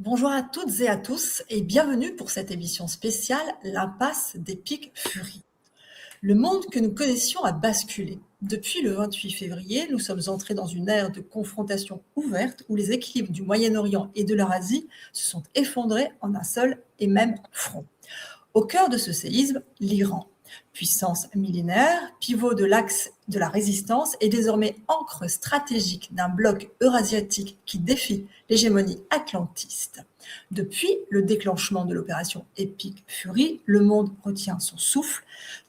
Bonjour à toutes et à tous et bienvenue pour cette émission spéciale L'impasse d'Epic Fury. Le monde que nous connaissions a basculé. Depuis le 28 février, nous sommes entrés dans une ère de confrontation ouverte où les équilibres du Moyen-Orient et de l'Eurasie se sont effondrés en un seul et même front. Au cœur de ce séisme, l'Iran. Puissance millénaire, pivot de l'axe de la résistance et désormais ancre stratégique d'un bloc eurasiatique qui défie l'hégémonie atlantiste. Depuis le déclenchement de l'opération Epic Fury, le monde retient son souffle,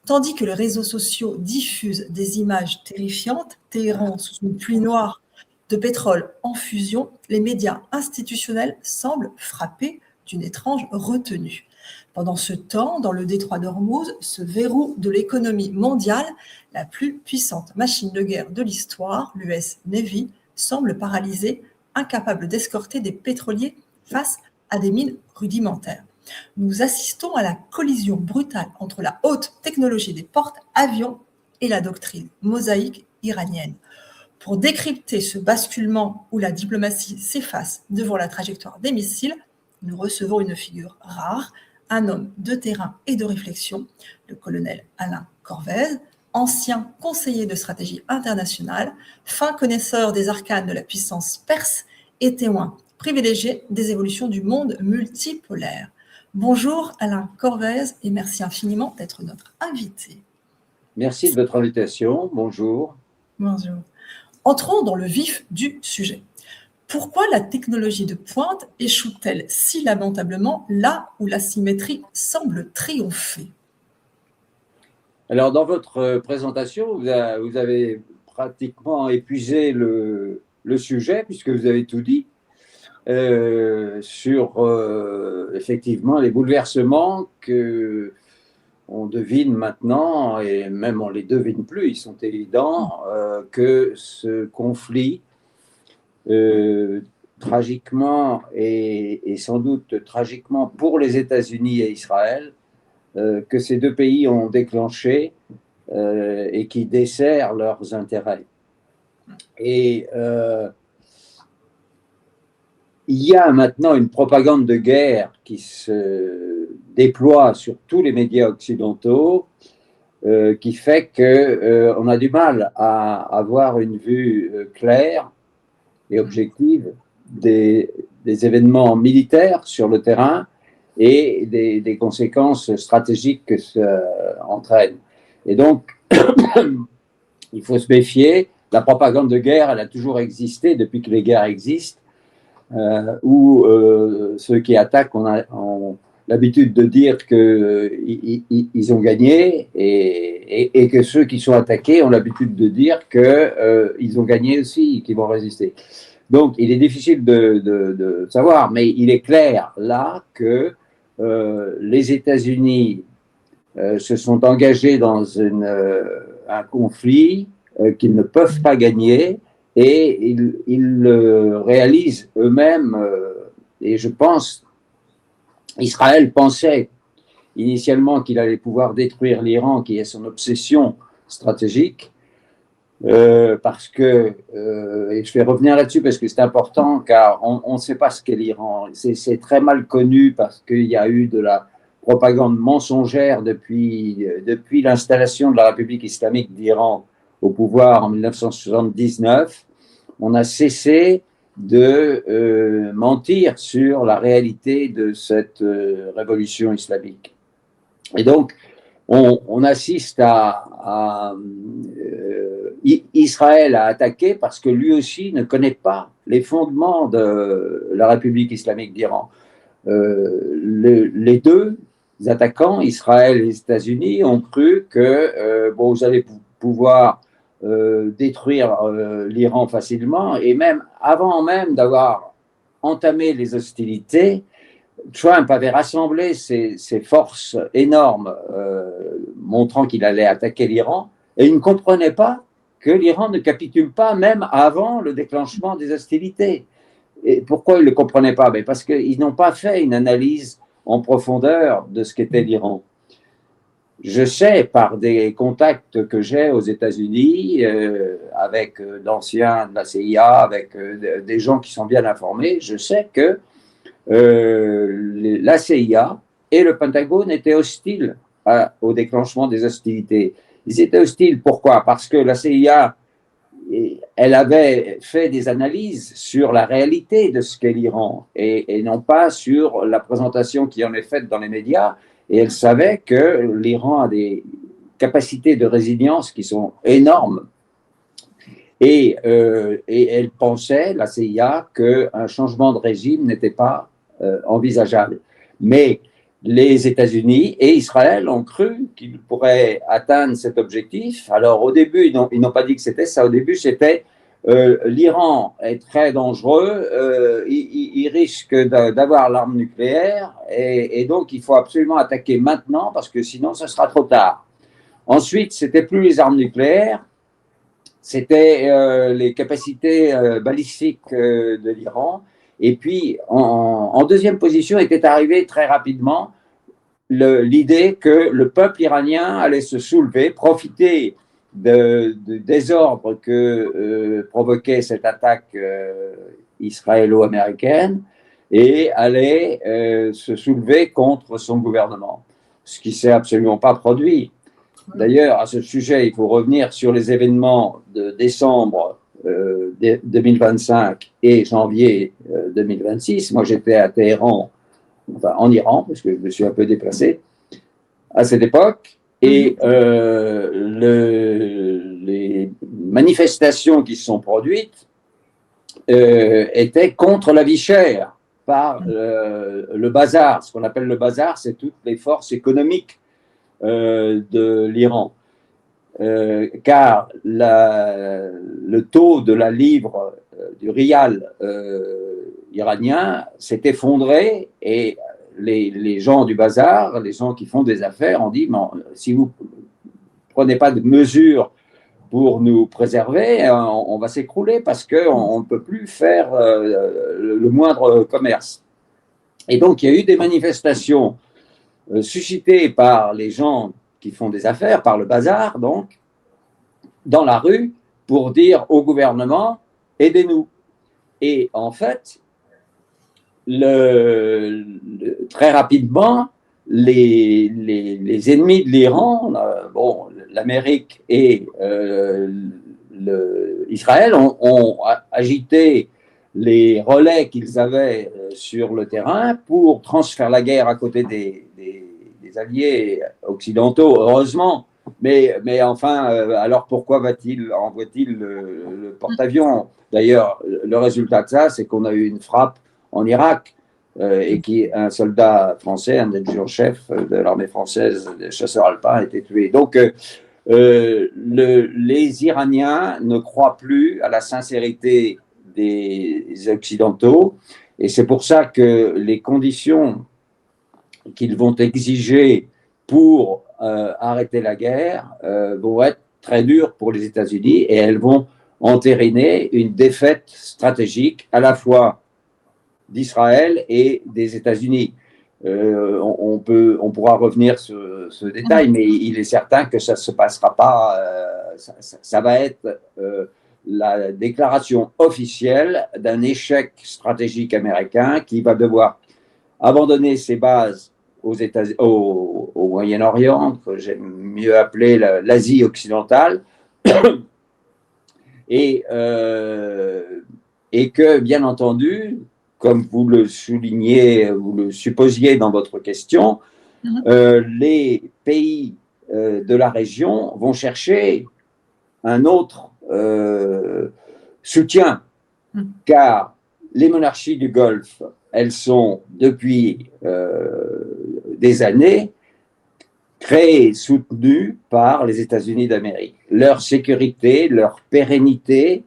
tandis que les réseaux sociaux diffusent des images terrifiantes, Téhéran sous une pluie noire de pétrole en fusion, les médias institutionnels semblent frappés d'une étrange retenue. Pendant ce temps, dans le détroit d'Ormuz, ce verrou de l'économie mondiale, la plus puissante machine de guerre de l'histoire, l'US Navy, semble paralysée, incapable d'escorter des pétroliers face à des mines rudimentaires. Nous assistons à la collision brutale entre la haute technologie des porte-avions et la doctrine mosaïque iranienne. Pour décrypter ce basculement où la diplomatie s'efface devant la trajectoire des missiles, nous recevons une figure rare, un homme de terrain et de réflexion, le colonel Alain Corvèze, ancien conseiller de stratégie internationale, fin connaisseur des arcanes de la puissance perse et témoin privilégié des évolutions du monde multipolaire. Bonjour Alain Corvèze et merci infiniment d'être notre invité. Merci de votre invitation. Bonjour. Bonjour. Entrons dans le vif du sujet. Pourquoi la technologie de pointe échoue-t-elle si lamentablement là où la symétrie semble triompher? Alors, dans votre présentation, vous avez pratiquement épuisé le sujet, puisque vous avez tout dit sur effectivement les bouleversements qu'on devine maintenant, et même on ne les devine plus, ils sont évidents, que ce conflit tragiquement et sans doute tragiquement pour les États-Unis et Israël, que ces deux pays ont déclenché et qui dessert leurs intérêts. Et il y a maintenant une propagande de guerre qui se déploie sur tous les médias occidentaux, qui fait qu'on a du mal à avoir une vue claire et objective des événements militaires sur le terrain et des conséquences stratégiques que ça entraîne. Et donc, il faut se méfier. La propagande de guerre, elle a toujours existé depuis que les guerres existent, où ceux qui attaquent ont l'habitude de dire qu'ils ont gagné et que ceux qui sont attaqués ont l'habitude de dire qu'ils ont gagné aussi, qu'ils vont résister. Donc, il est difficile de savoir, mais il est clair là que les États-Unis se sont engagés dans un conflit qu'ils ne peuvent pas gagner et ils le réalisent eux-mêmes. Et je pense, Israël pensait initialement qu'il allait pouvoir détruire l'Iran, qui est son obsession stratégique, parce que, et je vais revenir là-dessus parce que c'est important, car on ne sait pas ce qu'est l'Iran. C'est très mal connu parce qu'il y a eu de la propagande mensongère depuis l'installation de la République islamique d'Iran au pouvoir en 1979. On a cessé de mentir sur la réalité de cette révolution islamique. Et donc, on assiste à Israël a attaqué parce que lui aussi ne connaît pas les fondements de la République islamique d'Iran. Les deux attaquants, Israël et les États-Unis, ont cru que vous allez pouvoir détruire l'Iran facilement, et même avant même d'avoir entamé les hostilités, Trump avait rassemblé ses forces énormes montrant qu'il allait attaquer l'Iran, et il ne comprenait pas que l'Iran ne capitule pas même avant le déclenchement des hostilités. Et pourquoi ils ne le comprenaient pas? Parce qu'ils n'ont pas fait une analyse en profondeur de ce qu'était l'Iran. Je sais par des contacts que j'ai aux États-Unis, avec d'anciens de la CIA, avec des gens qui sont bien informés, je sais que la CIA et le Pentagone étaient hostiles au déclenchement des hostilités. Ils étaient hostiles, pourquoi? Parce que la CIA, elle avait fait des analyses sur la réalité de ce qu'est l'Iran et non pas sur la présentation qui en est faite dans les médias. Et elle savait que l'Iran a des capacités de résilience qui sont énormes. Et elle pensait, la CIA, qu'un changement de régime n'était pas envisageable. Mais les États-Unis et Israël ont cru qu'ils pourraient atteindre cet objectif. Alors au début, ils n'ont pas dit que c'était ça. Au début, c'était l'Iran est très dangereux, il risque d'avoir l'arme nucléaire et donc il faut absolument attaquer maintenant parce que sinon ce sera trop tard. Ensuite, c'était plus les armes nucléaires, c'était les capacités balistiques de l'Iran. Et puis, en deuxième position était arrivée très rapidement l'idée que le peuple iranien allait se soulever, profiter du désordre que provoquait cette attaque israélo-américaine et allait se soulever contre son gouvernement, ce qui ne s'est absolument pas produit. D'ailleurs, à ce sujet, il faut revenir sur les événements de décembre 2025 et janvier 2026. Moi, j'étais à Téhéran, enfin en Iran, parce que je me suis un peu déplacé à cette époque. Et les manifestations qui se sont produites étaient contre la vie chère par le bazar. Ce qu'on appelle le bazar, c'est toutes les forces économiques de l'Iran. Car le taux de la livre du rial iranien s'est effondré et les gens du bazar, les gens qui font des affaires, ont dit si vous ne prenez pas de mesures pour nous préserver, on va s'écrouler parce qu'on ne peut plus faire le moindre commerce. Et donc, il y a eu des manifestations suscitées par les gens qui font des affaires, par le bazar, donc, dans la rue, pour dire au gouvernement, aidez-nous. Et en fait, très rapidement, les ennemis de l'Iran, l'Amérique et Israël ont agité les relais qu'ils avaient sur le terrain pour transférer la guerre à côté des alliés occidentaux, heureusement. Mais enfin, alors pourquoi envoie-t-il le porte-avions? D'ailleurs, le résultat de ça, c'est qu'on a eu une frappe en Irak et un soldat français, un adjudant-chef de l'armée française, des chasseurs alpins, a été tué. Donc, les Iraniens ne croient plus à la sincérité des Occidentaux et c'est pour ça que les conditions qu'ils vont exiger pour arrêter la guerre vont être très dures pour les États-Unis et elles vont entériner une défaite stratégique à la fois d'Israël et des États-Unis. On pourra revenir sur ce détail, mais il est certain que ça ne se passera pas. Ça va être la déclaration officielle d'un échec stratégique américain qui va devoir abandonner ses bases au Moyen-Orient, que j'aime mieux appeler l'Asie occidentale, et que, bien entendu, comme vous le soulignez, vous le supposiez dans votre question, les pays de la région vont chercher un autre soutien, car les monarchies du Golfe, elles sont depuis des années créées, soutenues par les États-Unis d'Amérique. Leur sécurité, leur pérennité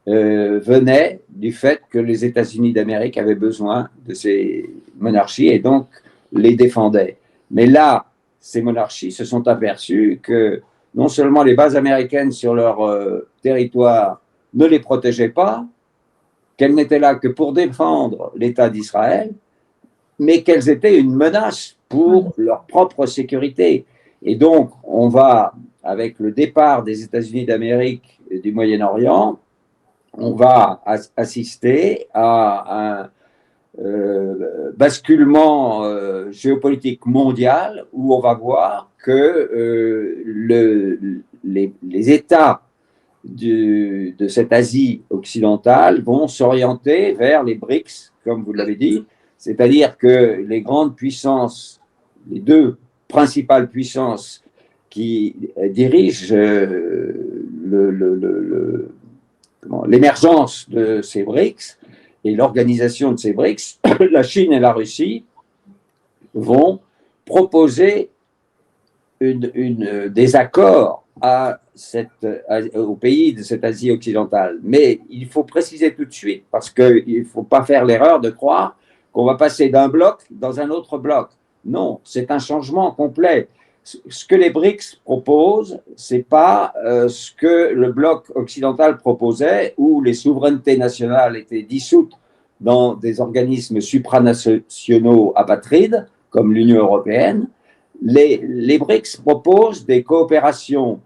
venait du fait que les États-Unis d'Amérique avaient besoin de ces monarchies et donc les défendaient. Mais là, ces monarchies se sont aperçues que non seulement les bases américaines sur leur territoire ne les protégeaient pas, qu'elles n'étaient là que pour défendre l'État d'Israël, mais qu'elles étaient une menace pour leur propre sécurité. Et donc, on va, avec le départ des États-Unis d'Amérique et du Moyen-Orient, on va assister à basculement géopolitique mondial où on va voir que les États de cette Asie occidentale vont s'orienter vers les BRICS, comme vous l'avez dit, c'est-à-dire que les grandes puissances, les deux principales puissances qui dirigent l'émergence de ces BRICS et l'organisation de ces BRICS, la Chine et la Russie, vont proposer des accords aux pays de cette Asie occidentale. Mais il faut préciser tout de suite, parce qu'il ne faut pas faire l'erreur de croire qu'on va passer d'un bloc dans un autre bloc. Non, c'est un changement complet. Ce que les BRICS proposent, ce n'est pas ce que le bloc occidental proposait, où les souverainetés nationales étaient dissoutes dans des organismes supranationaux apatrides, comme l'Union européenne. Les BRICS proposent des coopérations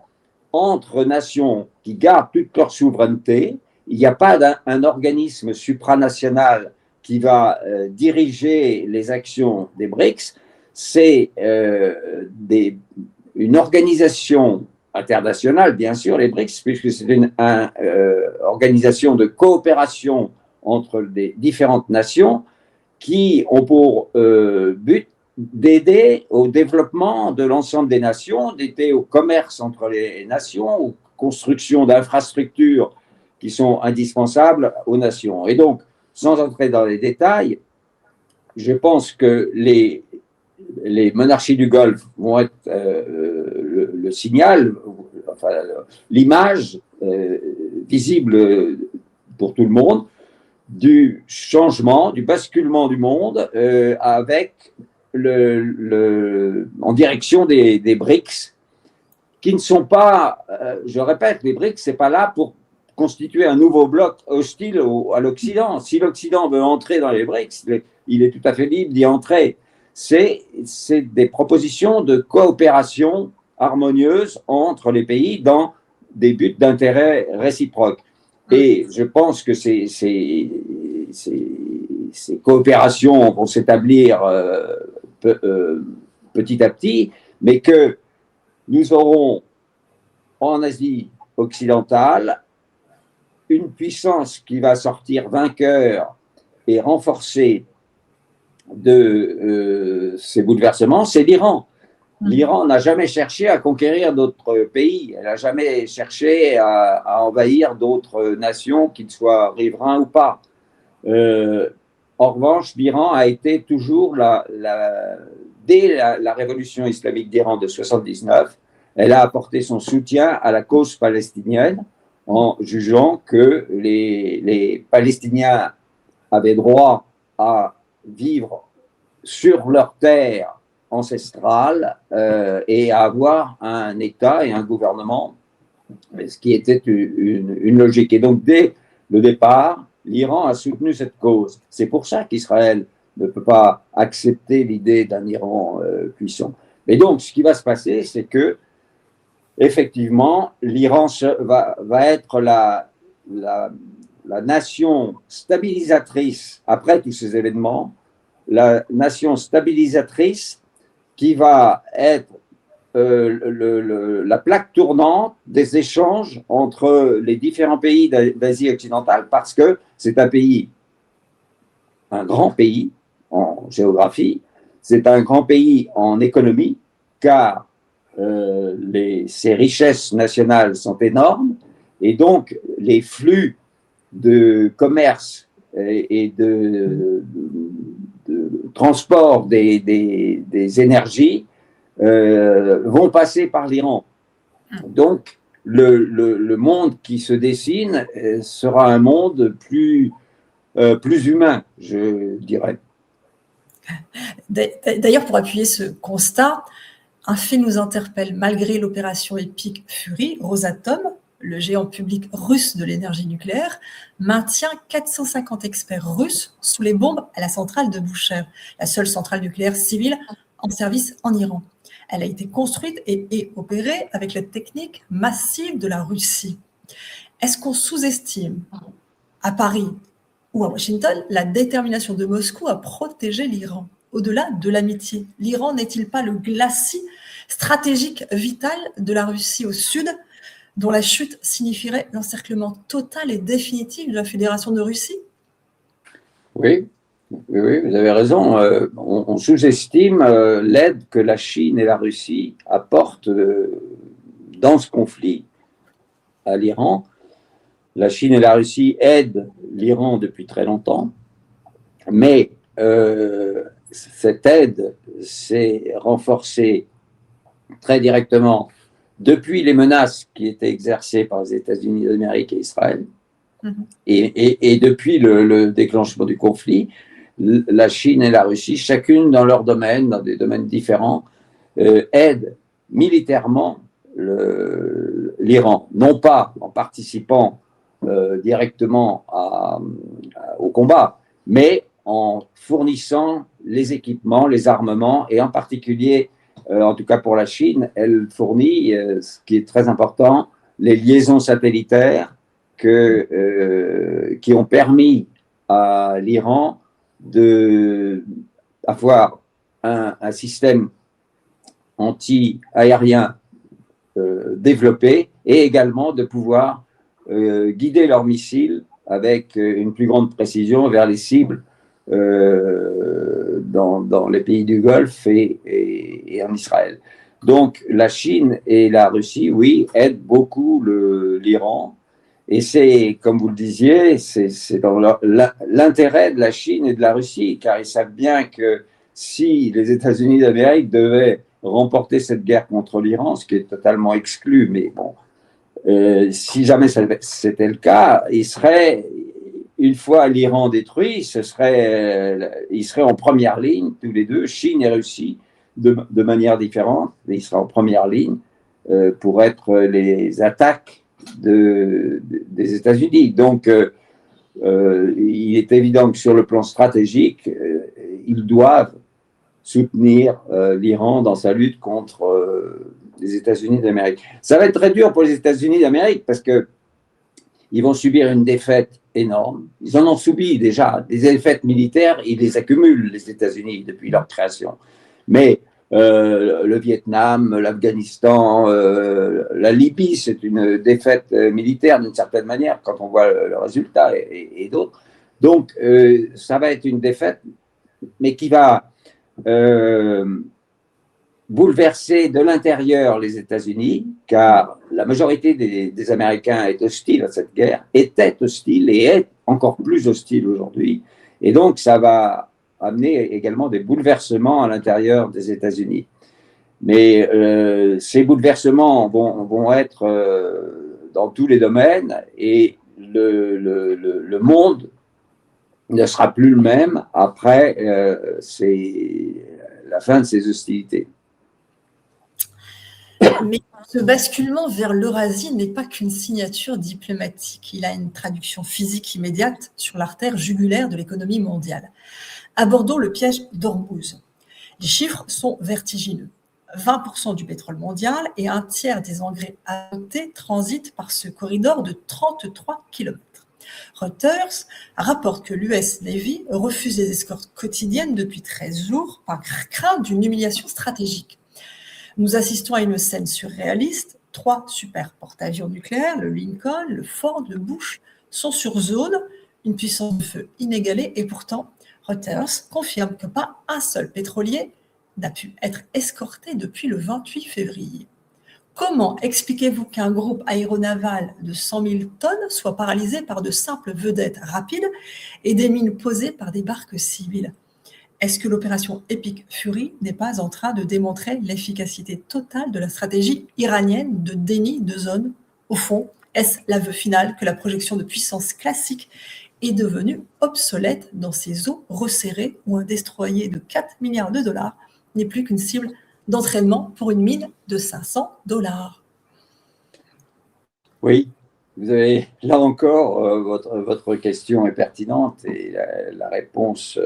entre nations qui gardent toute leur souveraineté. Il n'y a pas un organisme supranational qui va diriger les actions des BRICS. C'est une organisation internationale, bien sûr, les BRICS, puisque c'est une organisation de coopération entre les différentes nations qui ont pour but d'aider au développement de l'ensemble des nations, d'aider au commerce entre les nations, aux constructions d'infrastructures qui sont indispensables aux nations. Et donc, sans entrer dans les détails, je pense que les monarchies du Golfe vont être le signal, enfin, l'image visible pour tout le monde du changement, du basculement du monde avec en direction des BRICS, qui ne sont pas, je répète, les BRICS, ce n'est pas là pour constituer un nouveau bloc hostile à l'Occident. Si l'Occident veut entrer dans les BRICS, il est tout à fait libre d'y entrer. C'est des propositions de coopération harmonieuse entre les pays dans des buts d'intérêt réciproques. Et je pense que ces coopérations vont s'établir petit à petit, mais que nous aurons en Asie occidentale une puissance qui va sortir vainqueur et renforcée de ces bouleversements, c'est l'Iran. L'Iran n'a jamais cherché à conquérir d'autres pays, elle n'a jamais cherché à envahir d'autres nations, qu'ils soient riverains ou pas. En revanche, l'Iran a été toujours, dès la révolution islamique d'Iran de 79, elle a apporté son soutien à la cause palestinienne en jugeant que les Palestiniens avaient droit à vivre sur leur terre ancestrale et à avoir un État et un gouvernement, ce qui était une logique. Et donc, dès le départ, l'Iran a soutenu cette cause. C'est pour ça qu'Israël ne peut pas accepter l'idée d'un Iran puissant. Et donc, ce qui va se passer, c'est que, effectivement, l'Iran va être la nation stabilisatrice après tous ces événements, la nation stabilisatrice qui va être la plaque tournante des échanges entre les différents pays d'Asie occidentale, parce que c'est un grand pays en géographie, c'est un grand pays en économie, car ses richesses nationales sont énormes, et donc les flux de commerce et de transport des énergies vont passer par l'Iran. Donc, le monde qui se dessine sera un monde plus humain, je dirais. D'ailleurs, pour appuyer ce constat, un fait nous interpelle. Malgré l'opération épique Fury, Rosatom, le géant public russe de l'énergie nucléaire, maintient 450 experts russes sous les bombes à la centrale de Boucher, la seule centrale nucléaire civile en service en Iran. Elle a été construite et opérée avec la technique massive de la Russie. Est-ce qu'on sous-estime à Paris ou à Washington, la détermination de Moscou à protéger l'Iran. Au-delà de l'amitié, l'Iran n'est-il pas le glacis stratégique vital de la Russie au sud, dont la chute signifierait l'encerclement total et définitif de la Fédération de Russie? Oui, oui, vous avez raison. On sous-estime l'aide que la Chine et la Russie apportent dans ce conflit à l'Iran. La Chine et la Russie aident l'Iran depuis très longtemps, mais cette aide s'est renforcée très directement depuis les menaces qui étaient exercées par les États-Unis d'Amérique et Israël. Et depuis le déclenchement du conflit, la Chine et la Russie, chacune dans leur domaine, dans des domaines différents, aident militairement l'Iran, non pas en participant directement au combat, mais en fournissant les équipements, les armements, et en particulier, en tout cas pour la Chine, elle fournit, ce qui est très important, les liaisons satellitaires qui ont permis à l'Iran d'avoir un système anti-aérien développé, et également de pouvoir guider leurs missiles avec une plus grande précision vers les cibles dans les pays du Golfe et en Israël. Donc la Chine et la Russie, oui, aident beaucoup l'Iran. Et c'est, comme vous le disiez, c'est dans l'intérêt de la Chine et de la Russie, car ils savent bien que si les États-Unis d'Amérique devaient remporter cette guerre contre l'Iran, ce qui est totalement exclu, mais bon, si jamais c'était le cas, une fois l'Iran détruit, ils seraient en première ligne, tous les deux, Chine et Russie, de manière différente, mais ils seraient en première ligne pour être les attaques des États-Unis. Donc, il est évident que sur le plan stratégique, ils doivent soutenir l'Iran dans sa lutte contre les États-Unis d'Amérique. Ça va être très dur pour les États-Unis d'Amérique parce qu'ils vont subir une défaite énorme. Ils en ont subi déjà des défaites militaires, ils les accumulent, les États-Unis, depuis leur création. Mais le Vietnam, l'Afghanistan, la Libye, c'est une défaite militaire d'une certaine manière quand on voit le résultat et d'autres. Donc, ça va être une défaite, mais qui va bouleverser de l'intérieur les États-Unis, car la majorité des Américains est hostile à cette guerre, était hostile et est encore plus hostile aujourd'hui. Et donc, ça va amener également des bouleversements à l'intérieur des États-Unis. Mais ces bouleversements vont être dans tous les domaines, et le monde ne sera plus le même après la fin de ces hostilités. Mais ce basculement vers l'Eurasie n'est pas qu'une signature diplomatique. Il a une traduction physique immédiate sur l'artère jugulaire de l'économie mondiale. Abordons le piège d'Ormuz. Les chiffres sont vertigineux. 20% du pétrole mondial et un tiers des engrais azotés transitent par ce corridor de 33 km. Reuters rapporte que l'US Navy refuse les escortes quotidiennes depuis 13 jours par crainte d'une humiliation stratégique. Nous assistons à une scène surréaliste. 3 super porte-avions nucléaires, le Lincoln, le Ford, le Bush, sont sur zone, une puissance de feu inégalée, et pourtant, Reuters confirme que pas un seul pétrolier n'a pu être escorté depuis le 28 février. Comment expliquez-vous qu'un groupe aéronaval de 100 000 tonnes soit paralysé par de simples vedettes rapides et des mines posées par des barques civiles? Est-ce que l'opération Epic Fury n'est pas en train de démontrer l'efficacité totale de la stratégie iranienne de déni de zone? Au fond, est-ce l'aveu final que la projection de puissance classique est devenue obsolète dans ces eaux resserrées où un destroyer de 4 milliards de dollars n'est plus qu'une cible d'entraînement pour une mine de 500 $? Oui, vous avez là encore, votre question est pertinente, et la réponse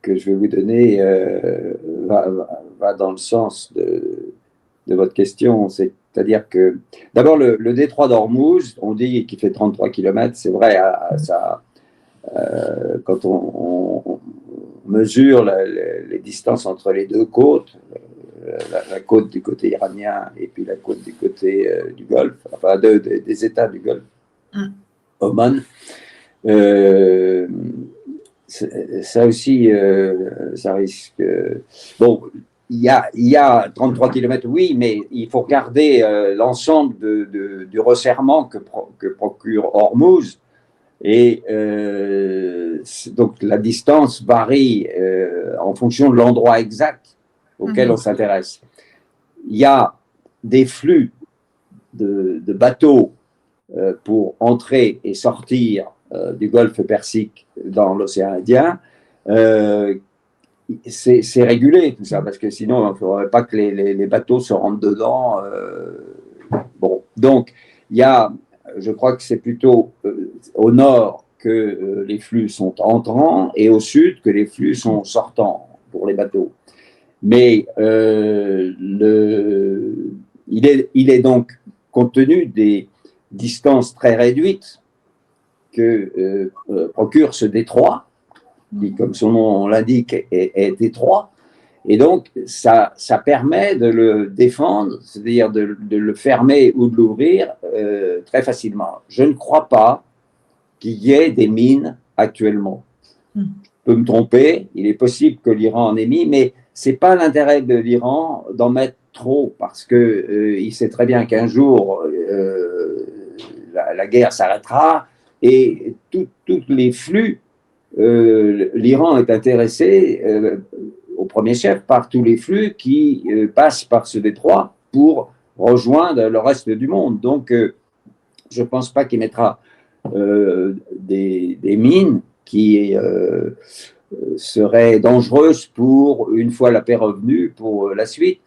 que je vais vous donner va dans le sens de votre question. C'est-à-dire que, d'abord, le détroit d'Ormuz, on dit qu'il fait 33 km, c'est vrai, quand on mesure les distances entre les deux côtes, la côte du côté iranien et puis la côte du côté du Golfe, enfin des États du Golfe, Oman, ça aussi, ça risque. Bon, il y a 33 km, oui, mais il faut regarder l'ensemble du resserrement que procure Hormuz. Et donc la distance varie en fonction de l'endroit exact auquel on s'intéresse. Il y a des flux de bateaux pour entrer et sortir du golfe Persique dans l'océan Indien. C'est régulé tout ça, parce que sinon il ne faudrait pas que les bateaux se rentrent dedans. Bon, donc il y a, je crois que c'est plutôt au nord que les flux sont entrants et au sud que les flux sont sortants pour les bateaux. Mais il est donc, compte tenu des distances très réduites que procure ce détroit, qui, comme son nom l'indique, est étroit, et donc ça permet de le défendre, c'est-à-dire de le fermer ou de l'ouvrir très facilement. Je ne crois pas qu'il y ait des mines actuellement. Je peux me tromper, il est possible que l'Iran en ait mis, mais ce n'est pas l'intérêt de l'Iran d'en mettre trop, parce qu'il sait très bien qu'un jour, la guerre s'arrêtera, et tous les flux, l'Iran est intéressé au premier chef par tous les flux qui passent par ce détroit pour rejoindre le reste du monde. Donc, je ne pense pas qu'il mettra des mines qui seraient dangereuses pour, une fois la paix revenue, pour la suite.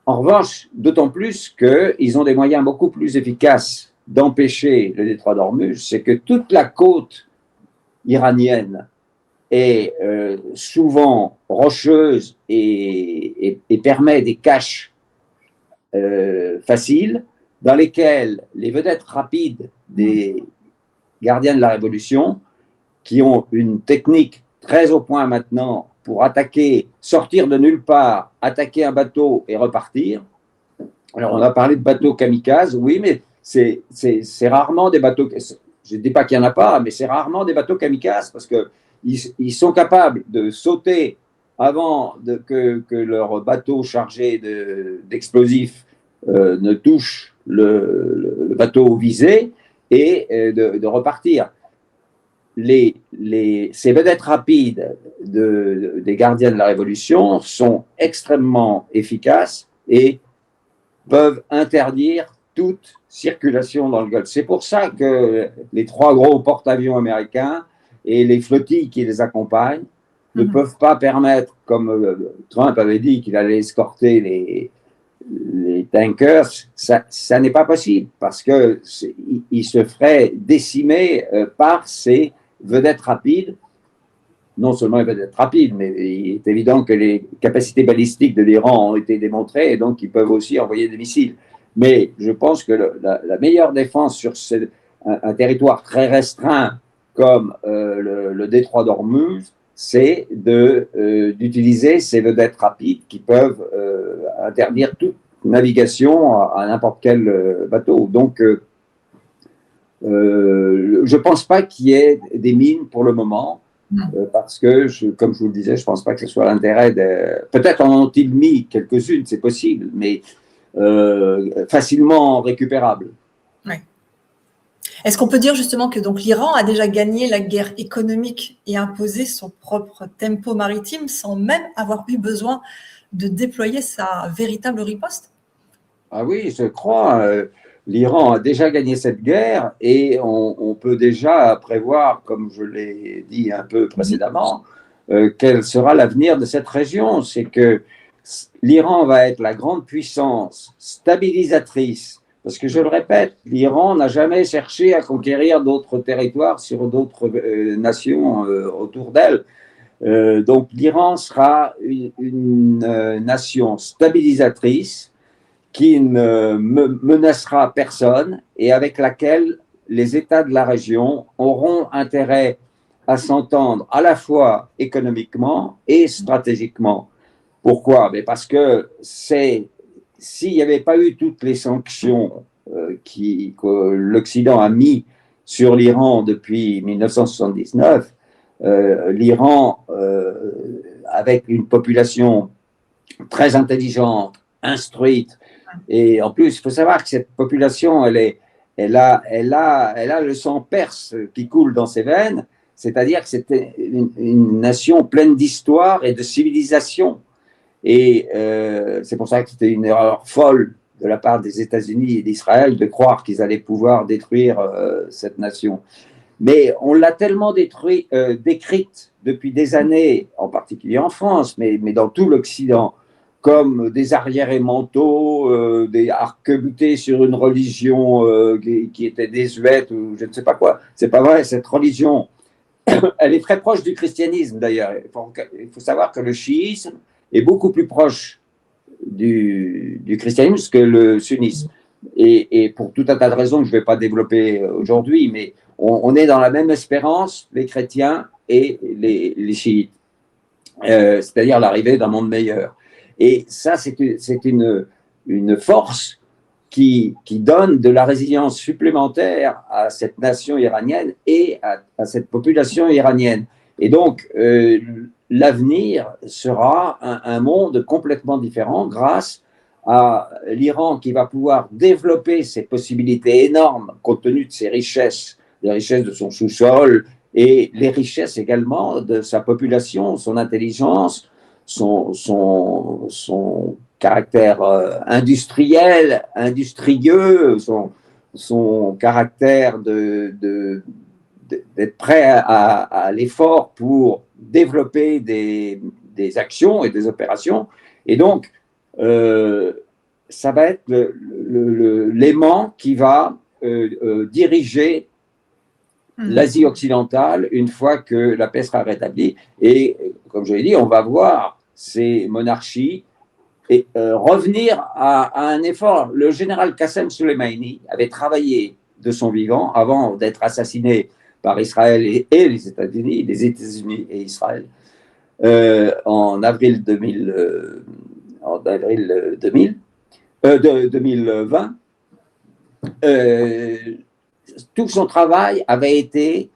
En revanche, d'autant plus qu'ils ont des moyens beaucoup plus efficaces d'empêcher le détroit d'Ormuz, c'est que toute la côte iranienne est souvent rocheuse et permet des caches faciles dans lesquelles les vedettes rapides des gardiens de la Révolution, qui ont une technique très au point maintenant pour attaquer, sortir de nulle part, attaquer un bateau et repartir. Alors, on a parlé de bateaux kamikazes, oui, mais c'est rarement des bateaux. Je ne dis pas qu'il n'y en a pas, mais c'est rarement des bateaux kamikazes parce qu'ils sont capables de sauter avant que leur bateau chargé d'explosifs ne touche le bateau visé et de repartir. Ces vedettes rapides des gardiens de la Révolution sont extrêmement efficaces et peuvent interdire toute circulation dans le Golfe. C'est pour ça que les 3 gros porte-avions américains et les flottilles qui les accompagnent ne peuvent pas permettre, comme Trump avait dit qu'il allait escorter les tankers, ça n'est pas possible parce qu'il se ferait décimer par ces vedettes rapides. Non seulement les vedettes rapides, mais il est évident que les capacités balistiques de l'Iran ont été démontrées et donc ils peuvent aussi envoyer des missiles. Mais je pense que la meilleure défense sur un territoire très restreint comme le détroit d'Ormuz, c'est d'utiliser ces vedettes rapides qui peuvent interdire toute navigation à n'importe quel bateau. Donc, je ne pense pas qu'il y ait des mines pour le moment, parce que, comme je vous le disais, je ne pense pas que ce soit l'intérêt de... Peut-être en ont-ils mis quelques-unes, c'est possible, mais facilement récupérables. Ouais. Est-ce qu'on peut dire justement que donc l'Iran a déjà gagné la guerre économique et imposé son propre tempo maritime sans même avoir eu besoin de déployer sa véritable riposte? Ah oui, je crois. L'Iran a déjà gagné cette guerre et on peut déjà prévoir, comme je l'ai dit un peu précédemment, quel sera l'avenir de cette région. C'est que l'Iran va être la grande puissance stabilisatrice, parce que je le répète, l'Iran n'a jamais cherché à conquérir d'autres territoires sur d'autres nations autour d'elle. Donc l'Iran sera une nation stabilisatrice qui ne menacera personne et avec laquelle les États de la région auront intérêt à s'entendre à la fois économiquement et stratégiquement. Pourquoi? Mais parce que s'il n'y avait pas eu toutes les sanctions que l'Occident a mis sur l'Iran depuis 1979, l'Iran, avec une population très intelligente, instruite, et en plus, il faut savoir que cette population, elle a le sang perse qui coule dans ses veines, c'est-à-dire que c'était une nation pleine d'histoire et de civilisation. Et c'est pour ça que c'était une erreur folle de la part des États-Unis et d'Israël de croire qu'ils allaient pouvoir détruire cette nation. Mais on l'a tellement décrite depuis des années, en particulier en France, mais dans tout l'Occident, comme des arriérés mentaux, des arc-boutés sur une religion qui était désuète ou je ne sais pas quoi. C'est pas vrai, cette religion, elle est très proche du christianisme d'ailleurs. Il faut savoir que le chiisme est beaucoup plus proche du christianisme que le sunnisme. Et pour tout un tas de raisons que je ne vais pas développer aujourd'hui, mais on est dans la même espérance, les chrétiens et les chiites, c'est-à-dire l'arrivée d'un monde meilleur. Et ça, c'est une force qui donne de la résilience supplémentaire à cette nation iranienne et à cette population iranienne. Et donc, l'avenir sera un monde complètement différent grâce à l'Iran qui va pouvoir développer ses possibilités énormes compte tenu de ses richesses, les richesses de son sous-sol et les richesses également de sa population, son intelligence, son caractère industriel, industrieux, son caractère d'être prêt à l'effort pour développer des actions et des opérations. Et donc, ça va être l'aimant qui va diriger l'Asie occidentale une fois que la paix sera rétablie. Et comme je l'ai dit, on va voir ces monarchies revenir à un effort. Le général Qassem Soleimani avait travaillé de son vivant avant d'être assassiné par Israël et les États-Unis et Israël en avril 2020. Tout son travail avait été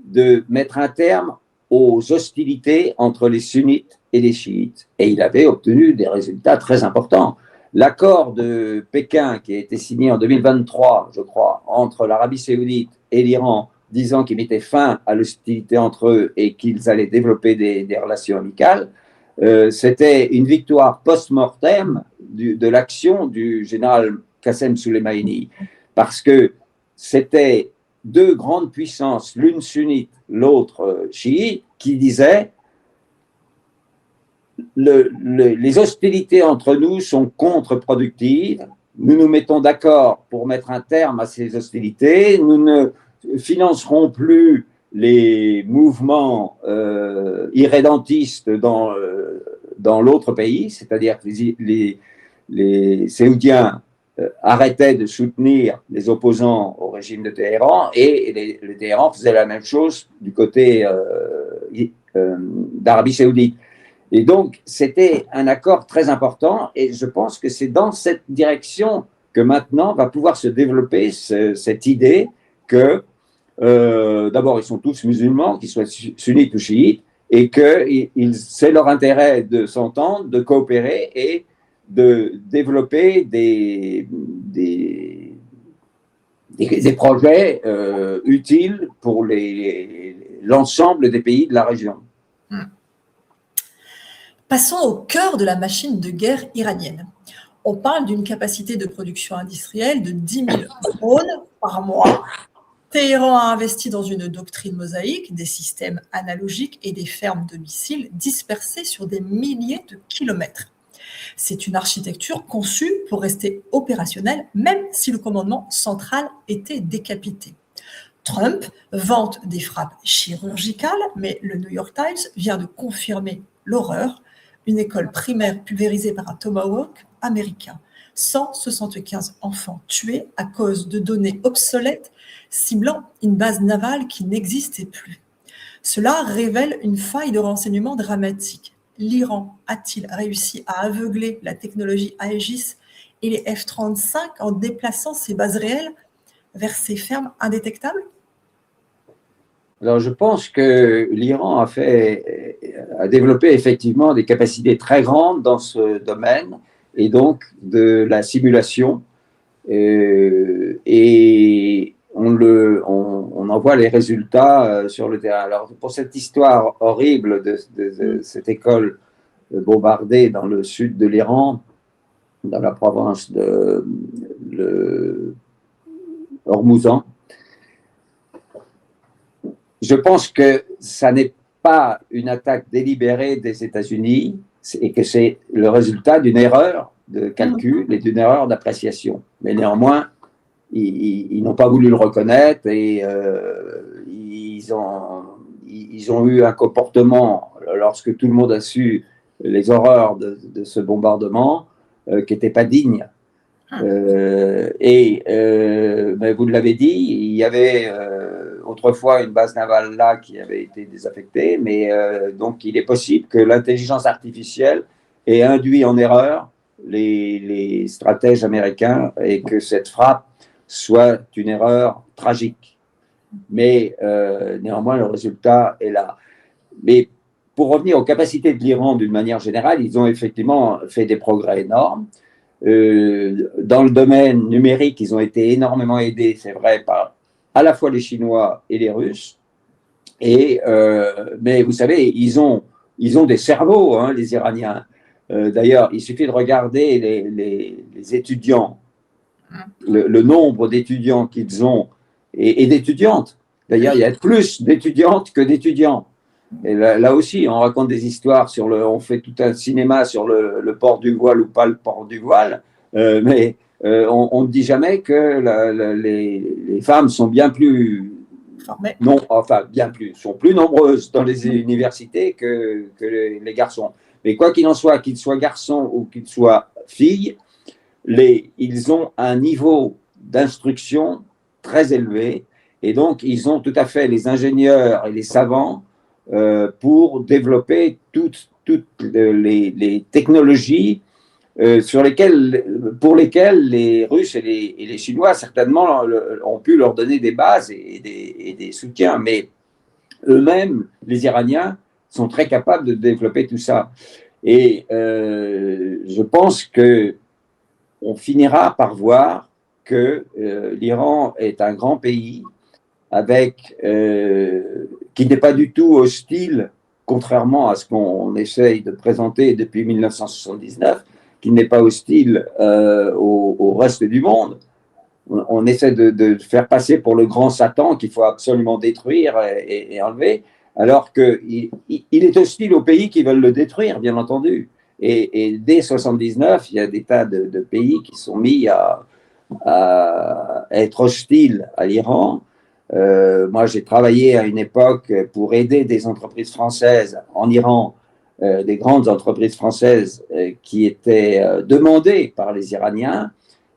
de mettre un terme aux hostilités entre les sunnites et les chiites. Et il avait obtenu des résultats très importants. L'accord de Pékin qui a été signé en 2023, je crois, entre l'Arabie saoudite et l'Iran, disant qu'il mettait fin à l'hostilité entre eux et qu'ils allaient développer des relations amicales, c'était une victoire post-mortem de l'action du général Qassem Soleimani, parce que c'était deux grandes puissances, l'une sunnite, l'autre chiite, qui disaient les hostilités entre nous sont contre-productives, nous nous mettons d'accord pour mettre un terme à ces hostilités, nous ne financerons plus les mouvements irrédentistes dans l'autre pays, c'est-à-dire que les Saoudiens arrêtaient de soutenir les opposants au régime de Téhéran et le Téhéran faisait la même chose du côté d'Arabie saoudite. Et donc, c'était un accord très important et je pense que c'est dans cette direction que maintenant va pouvoir se développer cette idée que d'abord, ils sont tous musulmans, qu'ils soient sunnites ou chiites, et que c'est leur intérêt de s'entendre, de coopérer et de développer des projets utiles pour l'ensemble des pays de la région. Passons au cœur de la machine de guerre iranienne. On parle d'une capacité de production industrielle de 10 000 drones par mois. Téhéran a investi dans une doctrine mosaïque, des systèmes analogiques et des fermes de missiles dispersées sur des milliers de kilomètres. C'est une architecture conçue pour rester opérationnelle, même si le commandement central était décapité. Trump vante des frappes chirurgicales, mais le New York Times vient de confirmer l'horreur, une école primaire pulvérisée par un Tomahawk américain. 175 enfants tués à cause de données obsolètes ciblant une base navale qui n'existait plus. Cela révèle une faille de renseignement dramatique. L'Iran a-t-il réussi à aveugler la technologie Aegis et les F-35 en déplaçant ses bases réelles vers ces fermes indétectables? Alors, je pense que l'Iran a développé effectivement des capacités très grandes dans ce domaine et donc de la simulation. Et on en voit les résultats sur le terrain. Alors, pour cette histoire horrible de cette école bombardée dans le sud de l'Iran, dans la province de Hormozgan, je pense que ça n'est pas une attaque délibérée des États-Unis et que c'est le résultat d'une erreur de calcul et d'une erreur d'appréciation. Mais néanmoins, ils n'ont pas voulu le reconnaître et ils ont eu un comportement, lorsque tout le monde a su les horreurs de ce bombardement, qui n'était pas digne. Mais vous l'avez dit, il y avait autrefois une base navale là qui avait été désaffectée, mais donc il est possible que l'intelligence artificielle ait induit en erreur les stratèges américains et que cette frappe soit une erreur tragique. Mais néanmoins, le résultat est là. Mais pour revenir aux capacités de l'Iran d'une manière générale, ils ont effectivement fait des progrès énormes. Dans le domaine numérique, ils ont été énormément aidés, c'est vrai, par à la fois les Chinois et les Russes. Mais vous savez, ils ont des cerveaux, hein, les Iraniens. D'ailleurs, il suffit de regarder les étudiants, le nombre d'étudiants qu'ils ont et d'étudiantes. D'ailleurs, il y a plus d'étudiantes que d'étudiants. Et là aussi, on raconte des histoires on fait tout un cinéma sur le port du voile ou pas le port du voile, mais on ne dit jamais que les femmes sont bien plus, sont plus nombreuses dans les universités que les garçons. Mais quoi qu'il en soit, qu'ils soient garçons ou qu'ils soient filles, ils ont un niveau d'instruction très élevé et donc ils ont tout à fait les ingénieurs et les savants pour développer toutes les technologies pour lesquelles les Russes et les Chinois certainement ont pu leur donner des bases et des soutiens. Mais eux-mêmes, les Iraniens, sont très capables de développer tout ça. Et je pense qu'on finira par voir que l'Iran est un grand pays qui n'est pas du tout hostile, contrairement à ce qu'on essaye de présenter depuis 1979, qui n'est pas hostile au reste du monde. On essaie de faire passer pour le grand Satan qu'il faut absolument détruire et enlever, alors qu'il est hostile aux pays qui veulent le détruire, bien entendu. Et dès 1979, il y a des tas de pays qui sont mis à être hostiles à l'Iran. Moi, j'ai travaillé à une époque pour aider des entreprises françaises en Iran, des grandes entreprises françaises qui étaient demandées par les Iraniens.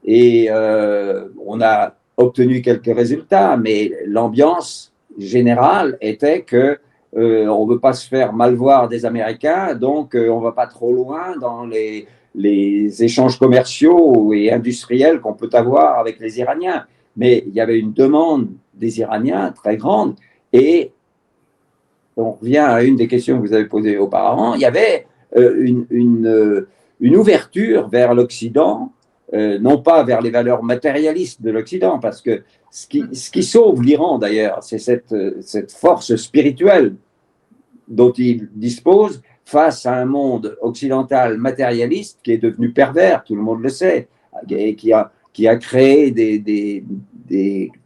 Et on a obtenu quelques résultats, mais l'ambiance générale était que on ne veut pas se faire mal voir des Américains, donc on ne va pas trop loin dans les échanges commerciaux et industriels qu'on peut avoir avec les Iraniens. Mais il y avait une demande des Iraniens très grande et on revient à une des questions que vous avez posées auparavant, il y avait une ouverture vers l'Occident, non pas vers les valeurs matérialistes de l'Occident, parce que ce qui sauve l'Iran d'ailleurs, c'est cette force spirituelle dont il dispose face à un monde occidental matérialiste qui est devenu pervers, tout le monde le sait, et qui a créé des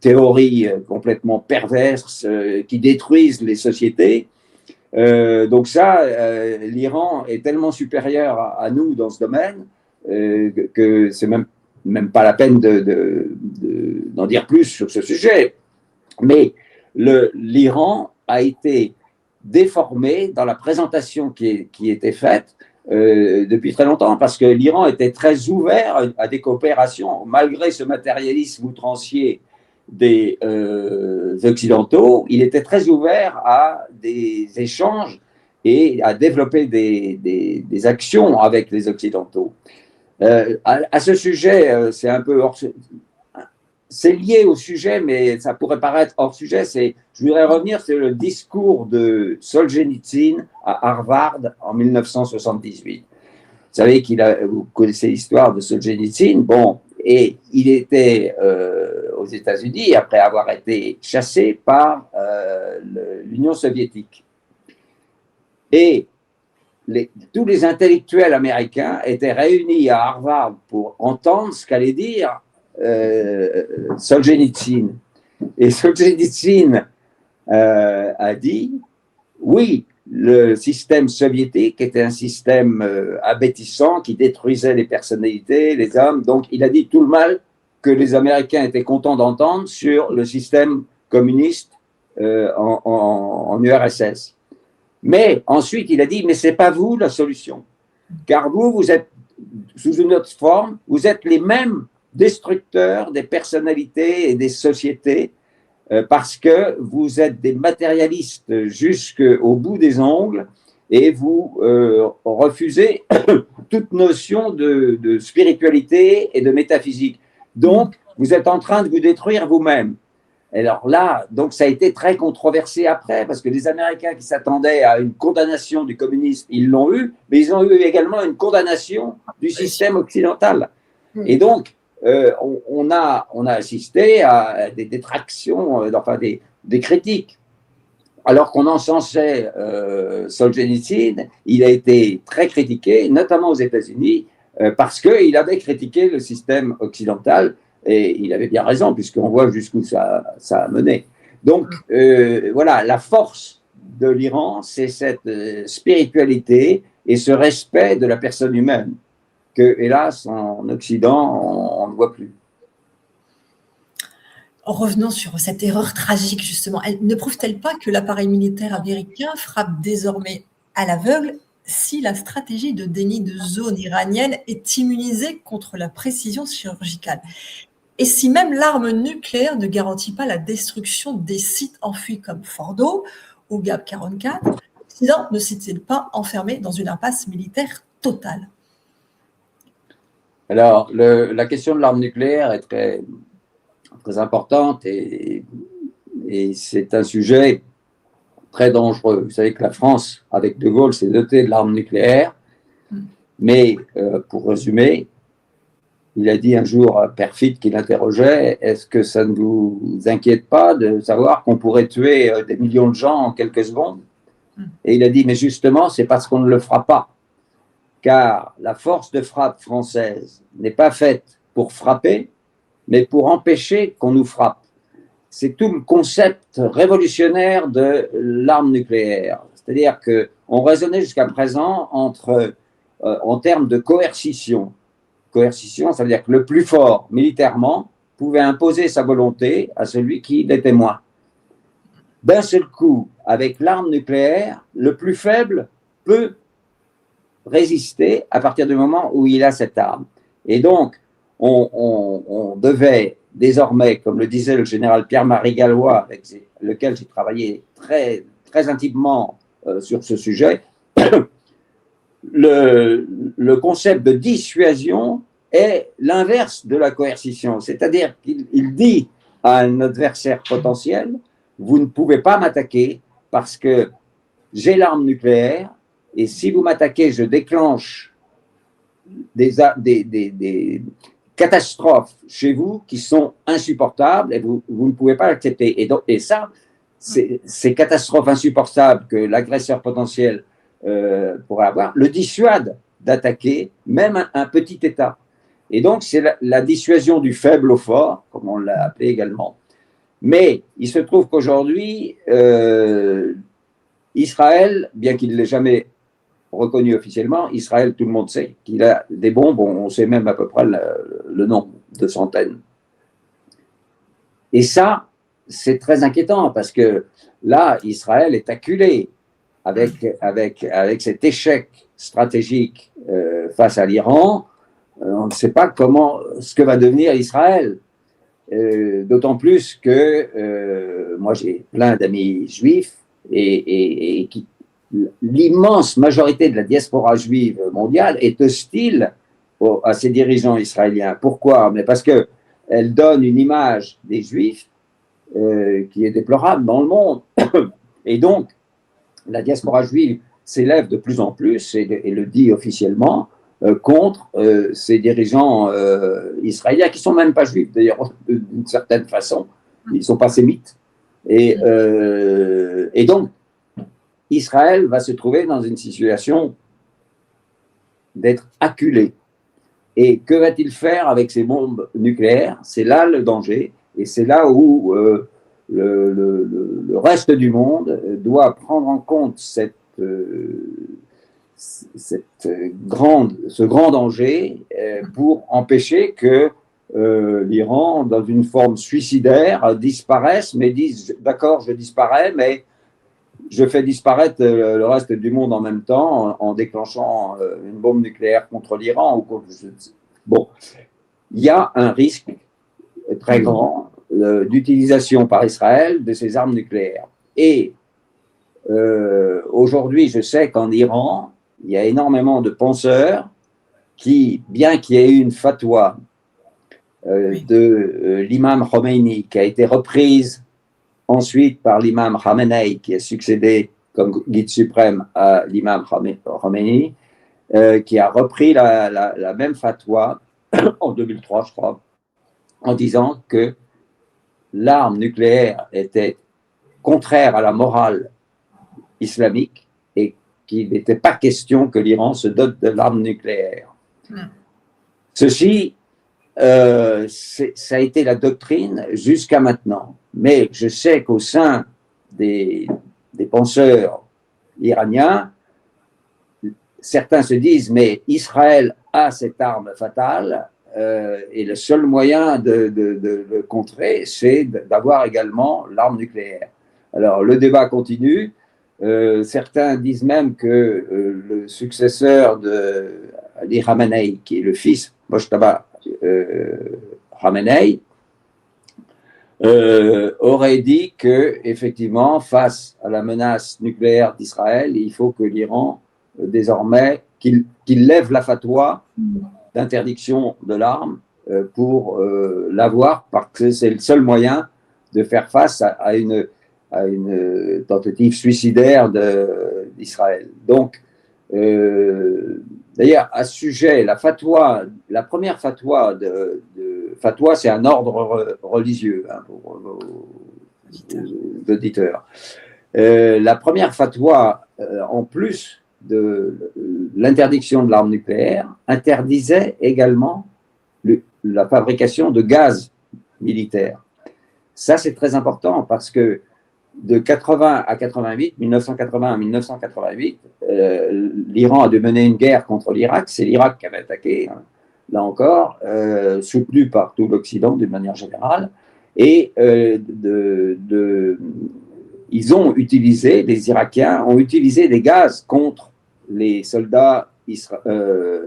théories complètement perverses qui détruisent les sociétés. Donc ça, l'Iran est tellement supérieur à nous dans ce domaine que c'est même pas la peine d'en dire plus sur ce sujet. Mais l'Iran a été déformé dans la présentation qui était faite depuis très longtemps, parce que l'Iran était très ouvert à des coopérations, malgré ce matérialisme outrancier des Occidentaux, il était très ouvert à des échanges et à développer des actions avec les Occidentaux. À ce sujet, c'est un peu c'est lié au sujet, mais ça pourrait paraître hors sujet. Je voudrais revenir sur le discours de Solzhenitsyn à Harvard en 1978. Vous savez vous connaissez l'histoire de Solzhenitsyn. Bon, et il était aux États-Unis après avoir été chassé par l'Union soviétique. Et tous les intellectuels américains étaient réunis à Harvard pour entendre ce qu'allait dire Solzhenitsyn. Et Solzhenitsyn a dit oui, le système soviétique était un système abétissant qui détruisait les personnalités, les hommes. Donc, il a dit tout le mal que les Américains étaient contents d'entendre sur le système communiste en URSS. Mais ensuite, il a dit, mais ce n'est pas vous la solution. Car vous êtes sous une autre forme, vous êtes les mêmes destructeurs des personnalités et des sociétés parce que vous êtes des matérialistes jusqu'au bout des ongles et vous refusez toute notion de spiritualité et de métaphysique. Donc, vous êtes en train de vous détruire vous-même. Alors là, donc ça a été très controversé après, parce que les Américains qui s'attendaient à une condamnation du communisme, ils l'ont eu, mais ils ont eu également une condamnation du système occidental. Et donc, on a assisté à des détractions, enfin des critiques. Alors qu'on encensait Solzhenitsyn, il a été très critiqué, notamment aux États-Unis, parce qu'il avait critiqué le système occidental. Et il avait bien raison, puisqu'on voit jusqu'où ça a mené. Donc, voilà, la force de l'Iran, c'est cette spiritualité et ce respect de la personne humaine que, hélas, en Occident, on ne voit plus. Revenons sur cette erreur tragique, justement. Ne prouve-t-elle pas que l'appareil militaire américain frappe désormais à l'aveugle si la stratégie de déni de zone iranienne est immunisée contre la précision chirurgicale? Et si même l'arme nucléaire ne garantit pas la destruction des sites enfouis comme Fordo ou Gap 44, l'Occident ne s'est-il pas enfermé dans une impasse militaire totale? Alors, la question de l'arme nucléaire est très, très importante et c'est un sujet très dangereux. Vous savez que la France, avec De Gaulle, s'est dotée de l'arme nucléaire, mais pour résumer, il a dit un jour à Perfit qui l'interrogeait, est-ce que ça ne vous inquiète pas de savoir qu'on pourrait tuer des millions de gens en quelques secondes? Et il a dit, mais justement, c'est parce qu'on ne le fera pas. Car la force de frappe française n'est pas faite pour frapper, mais pour empêcher qu'on nous frappe. C'est tout le concept révolutionnaire de l'arme nucléaire. C'est-à-dire qu'on raisonnait jusqu'à présent en termes de coercition. Coercition, ça veut dire que le plus fort militairement pouvait imposer sa volonté à celui qui l'était moins. D'un seul coup, avec l'arme nucléaire, le plus faible peut résister à partir du moment où il a cette arme. Et donc, on devait désormais, comme le disait le général Pierre-Marie Gallois, avec lequel j'ai travaillé très, très intimement sur ce sujet, le concept de dissuasion est l'inverse de la coercition. C'est-à-dire qu'il dit à un adversaire potentiel, vous ne pouvez pas m'attaquer parce que j'ai l'arme nucléaire et si vous m'attaquez, je déclenche des catastrophes chez vous qui sont insupportables et vous ne pouvez pas l'accepter. Et ça, ces catastrophes insupportables que l'agresseur potentiel pourrait avoir, le dissuade d'attaquer même un petit État. Et donc, c'est la dissuasion du faible au fort, comme on l'a appelé également. Mais il se trouve qu'aujourd'hui, Israël, bien qu'il ne l'ait jamais reconnu officiellement, Israël, tout le monde sait qu'il a des bombes, on sait même à peu près le nombre de centaines. Et ça, c'est très inquiétant parce que là, Israël est acculé avec cet échec stratégique face à l'Iran. On ne sait pas ce que va devenir Israël. d'autant plus que moi j'ai plein d'amis juifs et l'immense majorité de la diaspora juive mondiale est hostile à ces dirigeants israéliens. Pourquoi? Mais parce qu'elle donne une image des juifs qui est déplorable dans le monde. Et donc, la diaspora juive s'élève de plus en plus, et le dit officiellement, contre ces dirigeants israéliens, qui ne sont même pas juifs, d'ailleurs, d'une certaine façon. Ils ne sont pas sémites. Et donc, Israël va se trouver dans une situation d'être acculé. Et que va-t-il faire avec ces bombes nucléaires? C'est là le danger, et c'est là où le reste du monde doit prendre en compte ce grand danger pour empêcher que l'Iran, dans une forme suicidaire, disparaisse, mais dise d'accord, je disparais, mais je fais disparaître le reste du monde en même temps en déclenchant une bombe nucléaire contre l'Iran. Bon, il y a un risque très grand d'utilisation par Israël de ces armes nucléaires. Et aujourd'hui, je sais qu'en Iran, il y a énormément de penseurs qui, bien qu'il y ait eu une fatwa de l'imam Khomeini qui a été reprise ensuite par l'imam Khamenei, qui a succédé comme guide suprême à l'imam Khomeini, qui a repris la même fatwa en 2003, je crois, en disant que l'arme nucléaire était contraire à la morale islamique et qu'il n'était pas question que l'Iran se dote de l'arme nucléaire. Ceci, ça a été la doctrine jusqu'à maintenant. Mais je sais qu'au sein des penseurs iraniens, certains se disent, mais Israël a cette arme fatale et le seul moyen de le contrer, c'est d'avoir également l'arme nucléaire. Alors, le débat continue. Certains disent même que le successeur d'Ali Khamenei, qui est le fils Mojtaba Khamenei, aurait dit que, effectivement, face à la menace nucléaire d'Israël, il faut que l'Iran, désormais, qu'il lève la fatwa d'interdiction de l'arme pour l'avoir, parce que c'est le seul moyen de faire face à une tentative suicidaire d'Israël. Donc, d'ailleurs, à ce sujet, la première fatwa fatwa, c'est un ordre religieux pour vos auditeurs. La première fatwa, en plus de l'interdiction de l'arme nucléaire, interdisait également la fabrication de gaz militaire. Ça, c'est très important parce que de 80 à 88, 1980 à 1988, l'Iran a dû mener une guerre contre l'Irak. C'est l'Irak qui avait attaqué, hein, là encore, soutenu par tout l'Occident d'une manière générale. Et ils ont utilisé, les Irakiens ont utilisé des gaz contre les soldats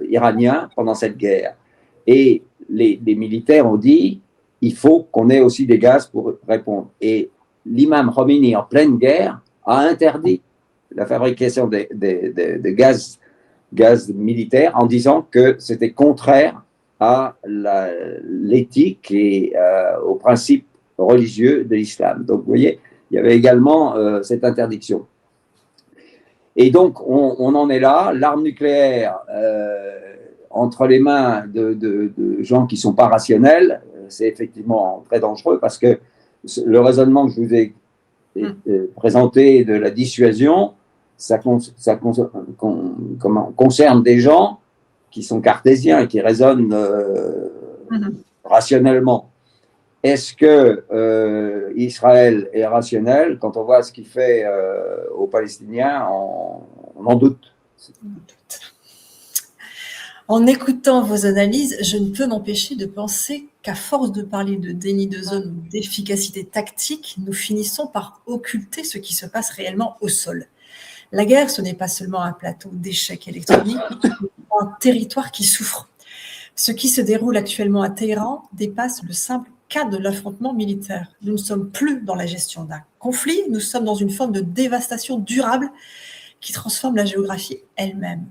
iraniens pendant cette guerre. Et les militaires ont dit, il faut qu'on ait aussi des gaz pour répondre. Et l'imam Khomeini, en pleine guerre, a interdit la fabrication de gaz militaires en disant que c'était contraire à l'éthique et aux principes religieux de l'islam. Donc, vous voyez, il y avait également cette interdiction. Et donc, on en est là. L'arme nucléaire, entre les mains de gens qui ne sont pas rationnels, c'est effectivement très dangereux parce que le raisonnement que je vous ai présenté de la dissuasion, ça concerne des gens qui sont cartésiens et qui raisonnent rationnellement. Est-ce que Israël est rationnel? Quand on voit ce qu'il fait aux Palestiniens, on en doute. En écoutant vos analyses, je ne peux m'empêcher de penser qu'à force de parler de déni de zone ou d'efficacité tactique, nous finissons par occulter ce qui se passe réellement au sol. La guerre, ce n'est pas seulement un plateau d'échecs électroniques, c'est un territoire qui souffre. Ce qui se déroule actuellement à Téhéran dépasse le simple cadre de l'affrontement militaire. Nous ne sommes plus dans la gestion d'un conflit, nous sommes dans une forme de dévastation durable qui transforme la géographie elle-même.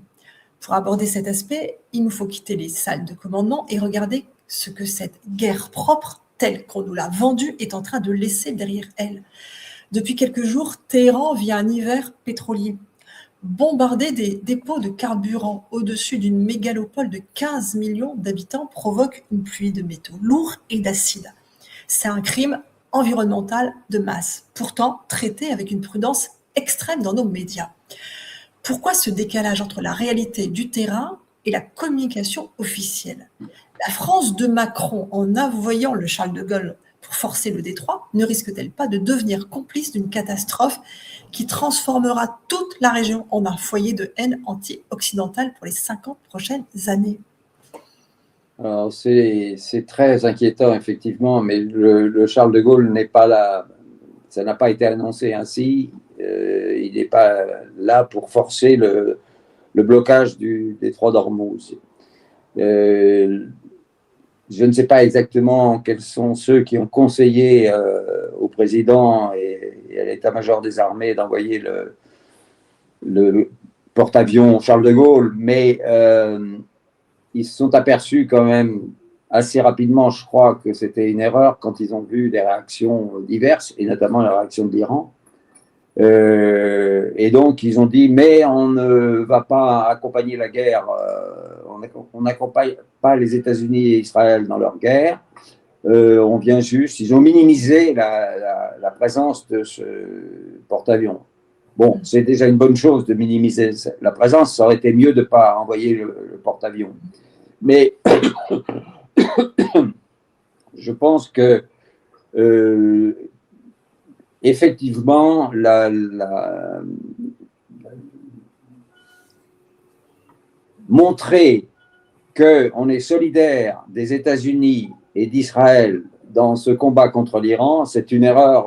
Pour aborder cet aspect, il nous faut quitter les salles de commandement et regarder ce que cette guerre propre, telle qu'on nous l'a vendue, est en train de laisser derrière elle. Depuis quelques jours, Téhéran vit un hiver pétrolier. Bombarder des dépôts de carburant au-dessus d'une mégalopole de 15 millions d'habitants provoque une pluie de métaux lourds et d'acide. C'est un crime environnemental de masse, pourtant traité avec une prudence extrême dans nos médias. Pourquoi ce décalage entre la réalité du terrain et la communication officielle? La France de Macron, en envoyant le Charles de Gaulle pour forcer le détroit, ne risque-t-elle pas de devenir complice d'une catastrophe qui transformera toute la région en un foyer de haine anti-occidentale pour les 50 prochaines années? Alors, c'est très inquiétant, effectivement, mais le Charles de Gaulle n'est pas là, ça n'a pas été annoncé ainsi. Il n'est pas là pour forcer le blocage du détroit d'Ormuz. Je ne sais pas exactement quels sont ceux qui ont conseillé au président et à l'état-major des armées d'envoyer le porte-avions Charles de Gaulle, mais ils se sont aperçus quand même assez rapidement, je crois, que c'était une erreur quand ils ont vu des réactions diverses, et notamment la réaction de l'Iran. Et donc, ils ont dit, mais on ne va pas accompagner la guerre, on n'accompagne pas les États-Unis et Israël dans leur guerre, on vient juste, ils ont minimisé la présence de ce porte-avions. Bon, c'est déjà une bonne chose de minimiser la présence, ça aurait été mieux de ne pas envoyer le porte-avions. Mais je pense que effectivement, montrer qu'on est solidaire des États-Unis et d'Israël dans ce combat contre l'Iran, c'est une erreur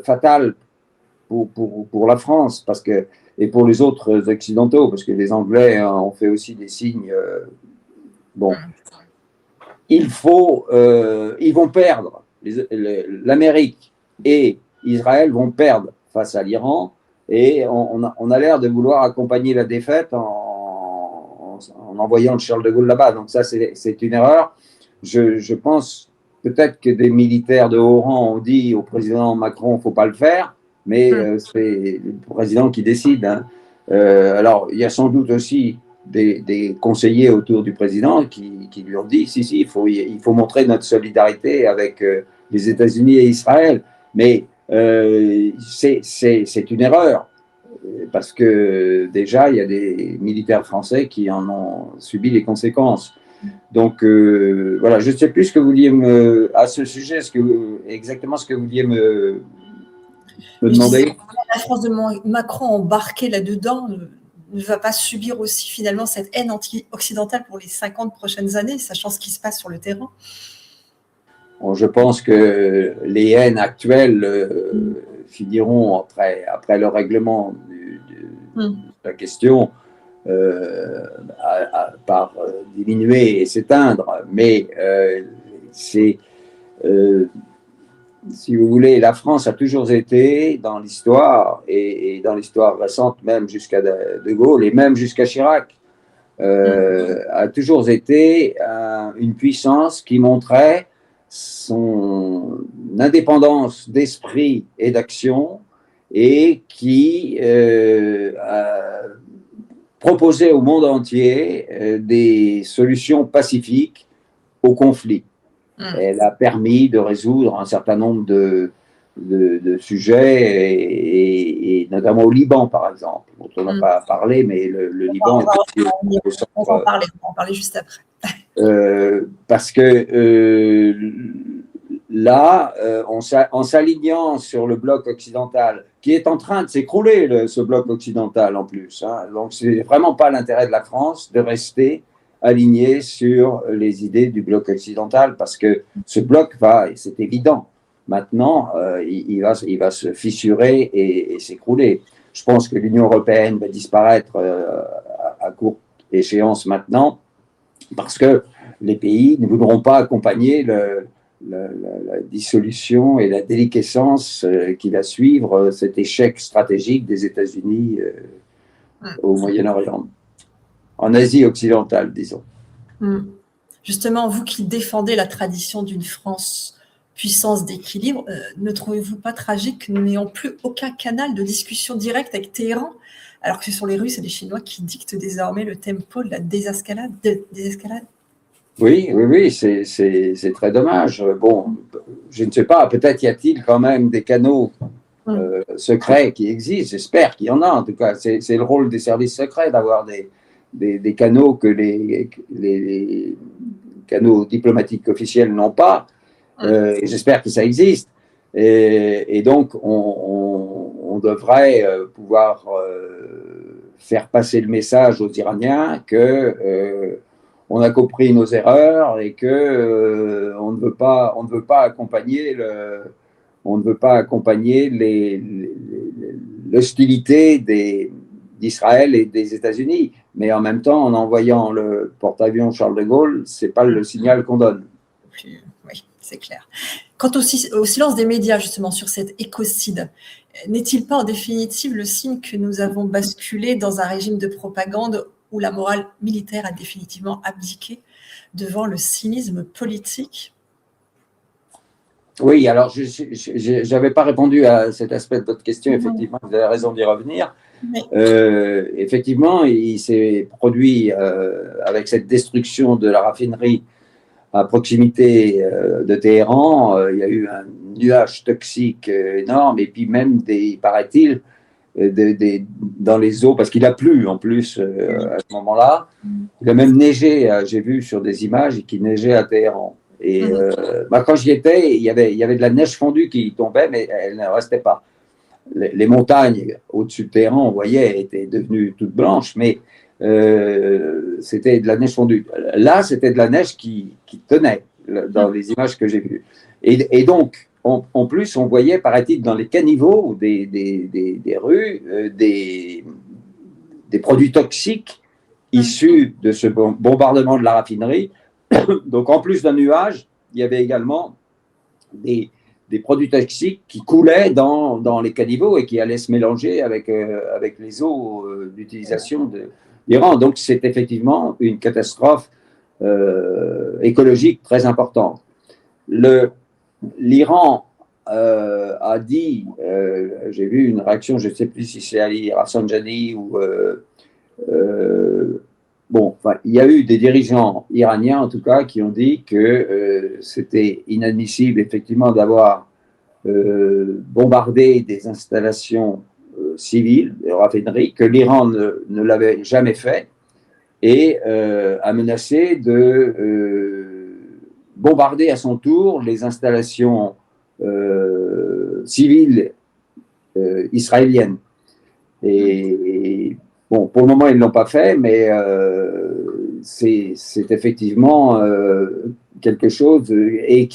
fatale pour la France et pour les autres occidentaux, parce que les Anglais ont fait aussi des signes. Bon, ils vont perdre. L'Amérique et Israël vont perdre face à l'Iran, et on a l'air de vouloir accompagner la défaite en envoyant le Charles de Gaulle là-bas. Donc ça, c'est une erreur. Je pense peut-être que des militaires de haut rang ont dit au président Macron, il ne faut pas le faire, mais c'est le président qui décide. Hein. Alors, il y a sans doute aussi des conseillers autour du président qui lui ont dit, si, il faut montrer notre solidarité avec les États-Unis et Israël. Mais c'est une erreur, parce que déjà, il y a des militaires français qui en ont subi les conséquences. Donc, voilà, je ne sais plus ce que vous vouliez à ce sujet, exactement ce que vous vouliez me demander. La France de Macron embarquée là-dedans ne va pas subir aussi finalement cette haine anti-occidentale pour les 50 prochaines années, sachant ce qui se passe sur le terrain? Bon, je pense que les haines actuelles finiront après le règlement de la question par diminuer et s'éteindre. Mais si vous voulez, la France a toujours été dans l'histoire, et dans l'histoire récente, même jusqu'à De Gaulle et même jusqu'à Chirac, a toujours été une puissance qui montrait son indépendance d'esprit et d'action, et qui a proposé au monde entier des solutions pacifiques au conflit. Elle a permis de résoudre un certain nombre de sujets, et notamment au Liban, par exemple, dont on n'a pas parlé, mais le Liban on va en parler juste après. Parce que là, en s'alignant sur le bloc occidental, qui est en train de s'écrouler, ce bloc occidental en plus, hein, donc c'est vraiment pas l'intérêt de la France de rester aligné sur les idées du bloc occidental, parce que ce bloc c'est évident, maintenant, il va se fissurer et s'écrouler. Je pense que l'Union européenne va disparaître à courte échéance maintenant, parce que les pays ne voudront pas accompagner la dissolution et la déliquescence qui va suivre cet échec stratégique des États-Unis au Moyen-Orient, en Asie occidentale, disons. Justement, vous qui défendez la tradition d'une France puissance d'équilibre, ne trouvez-vous pas tragique que nous n'ayons plus aucun canal de discussion directe avec Téhéran, alors que ce sont les Russes et les Chinois qui dictent désormais le tempo de la désescalade? Oui, c'est très dommage. Bon, je ne sais pas, peut-être y a-t-il quand même des canaux secrets qui existent, j'espère qu'il y en a en tout cas. C'est le rôle des services secrets d'avoir des canaux que les canaux diplomatiques officiels n'ont pas. Et j'espère que ça existe. Et donc, on devrait pouvoir faire passer le message aux Iraniens que on a compris nos erreurs et que on ne veut pas accompagner l'hostilité d'Israël et des États-Unis. Mais en même temps, en envoyant le porte-avions Charles de Gaulle, c'est pas le signal qu'on donne. Oui, c'est clair. Quant au silence des médias, justement, sur cet écocide, n'est-il pas en définitive le signe que nous avons basculé dans un régime de propagande où la morale militaire a définitivement abdiqué devant le cynisme politique? Oui, alors je n'avais pas répondu à cet aspect de votre question, effectivement, vous avez raison d'y revenir. Oui. Effectivement, il s'est produit avec cette destruction de la raffinerie à proximité de Téhéran, il y a eu un nuage toxique énorme, et puis même, paraît-il, dans les eaux, parce qu'il a plu en plus à ce moment-là, il a même neigé, j'ai vu sur des images qu'il neigeait à Téhéran. Et quand j'y étais, il y avait de la neige fondue qui tombait, mais elle ne restait pas. Les montagnes au-dessus de Téhéran, on voyait, étaient devenues toutes blanches, mais c'était de la neige fondue. Là, c'était de la neige qui tenait dans les images que j'ai vues. Et donc, en plus, on voyait, paraît-il, dans les caniveaux des rues, des produits toxiques issus de ce bombardement de la raffinerie. Donc, en plus d'un nuage, il y avait également des produits toxiques qui coulaient dans les caniveaux et qui allaient se mélanger avec les eaux d'utilisation de l'Iran. Donc, c'est effectivement une catastrophe écologique très importante. L'Iran a dit, j'ai vu une réaction, je ne sais plus si c'est Ali Rafsanjani ou bon, enfin, il y a eu des dirigeants iraniens, en tout cas, qui ont dit que c'était inadmissible, effectivement, d'avoir bombardé des installations civiles, des raffineries, que l'Iran ne l'avait jamais fait, et a menacé de bombarder à son tour les installations civiles israéliennes. Et bon, pour le moment, ils ne l'ont pas fait, mais c'est effectivement quelque chose et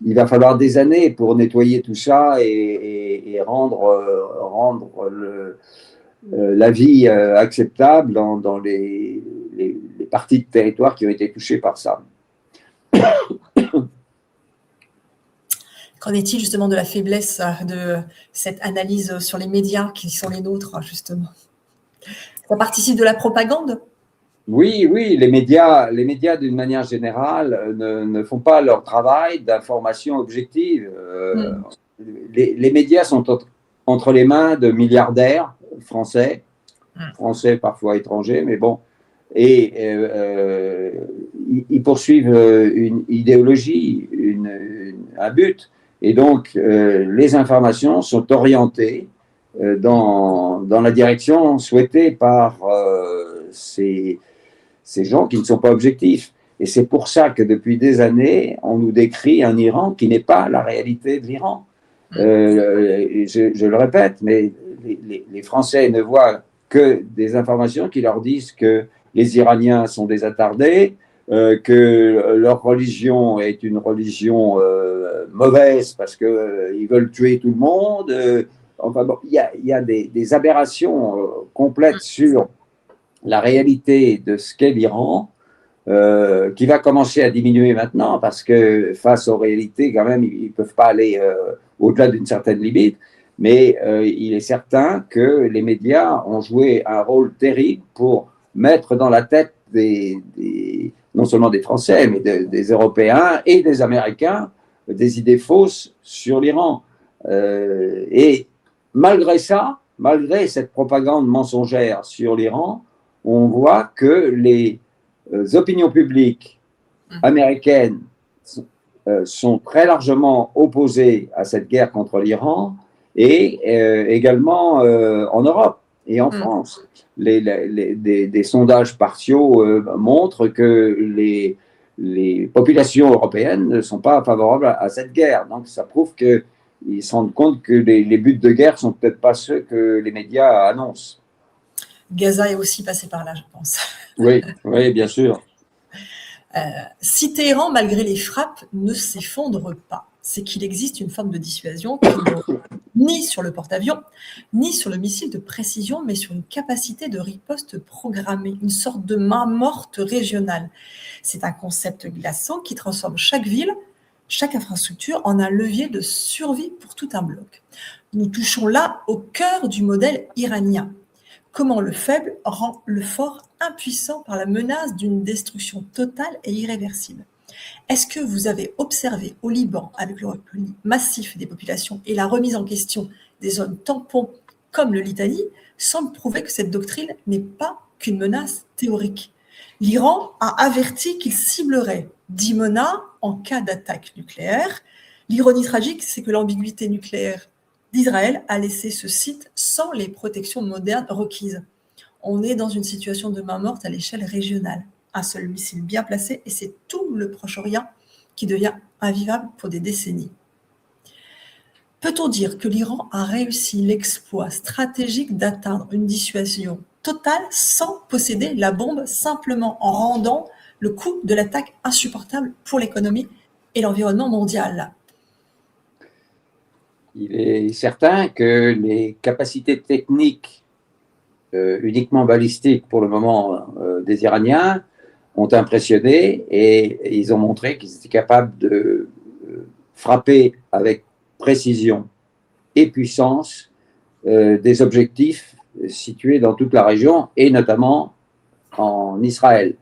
il va falloir des années pour nettoyer tout ça et rendre la vie acceptable dans les parties de territoire qui ont été touchées par ça. Qu'en est-il justement de la faiblesse de cette analyse sur les médias qui sont les nôtres, justement? Ça participe de la propagande? Oui, les médias d'une manière générale ne font pas leur travail d'information objective. Les médias sont entre les mains de milliardaires français parfois étrangers, mais bon, et ils poursuivent une idéologie, un but, et donc les informations sont orientées dans la direction souhaitée par ces gens qui ne sont pas objectifs. Et c'est pour ça que depuis des années, on nous décrit un Iran qui n'est pas la réalité de l'Iran. Je le répète, mais les Français ne voient que des informations qui leur disent que les Iraniens sont des attardés, que leur religion est une religion mauvaise parce qu'ils veulent tuer tout le monde. Enfin bon, il y a des aberrations complètes sur la réalité de ce qu'est l'Iran qui va commencer à diminuer maintenant parce que face aux réalités, quand même, ils ne peuvent pas aller au-delà d'une certaine limite. Mais il est certain que les médias ont joué un rôle terrible pour mettre dans la tête non seulement des Français, mais des Européens et des Américains des idées fausses sur l'Iran. Et malgré ça, malgré cette propagande mensongère sur l'Iran, on voit que les opinions publiques américaines sont très largement opposées à cette guerre contre l'Iran et également en Europe et en France. Des sondages partiaux montrent que les populations européennes ne sont pas favorables à cette guerre. Donc ça prouve qu'ils se rendent compte que les buts de guerre ne sont peut-être pas ceux que les médias annoncent. Gaza est aussi passé par là, je pense. Oui, oui, bien sûr. Si Téhéran, malgré les frappes, ne s'effondre pas, c'est qu'il existe une forme de dissuasion qui ne ni sur le porte-avions, ni sur le missile de précision, mais sur une capacité de riposte programmée, une sorte de main morte régionale. C'est un concept glaçant qui transforme chaque ville, chaque infrastructure en un levier de survie pour tout un bloc. Nous touchons là au cœur du modèle iranien. Comment le faible rend le fort impuissant par la menace d'une destruction totale et irréversible. Est-ce que vous avez observé au Liban, avec le recul massif des populations et la remise en question des zones tampons comme le Litanie, semble prouver que cette doctrine n'est pas qu'une menace théorique. L'Iran a averti qu'il ciblerait Dimona en cas d'attaque nucléaire. L'ironie tragique, c'est que l'ambiguïté nucléaire d'Israël a laissé ce site sans les protections modernes requises. On est dans une situation de main morte à l'échelle régionale. Un seul missile bien placé et c'est tout le Proche-Orient qui devient invivable pour des décennies. Peut-on dire que l'Iran a réussi l'exploit stratégique d'atteindre une dissuasion totale sans posséder la bombe, simplement en rendant le coût de l'attaque insupportable pour l'économie et l'environnement mondial ? Il est certain que les capacités techniques uniquement balistiques pour le moment des Iraniens ont impressionné et ils ont montré qu'ils étaient capables de frapper avec précision et puissance des objectifs situés dans toute la région et notamment en Israël.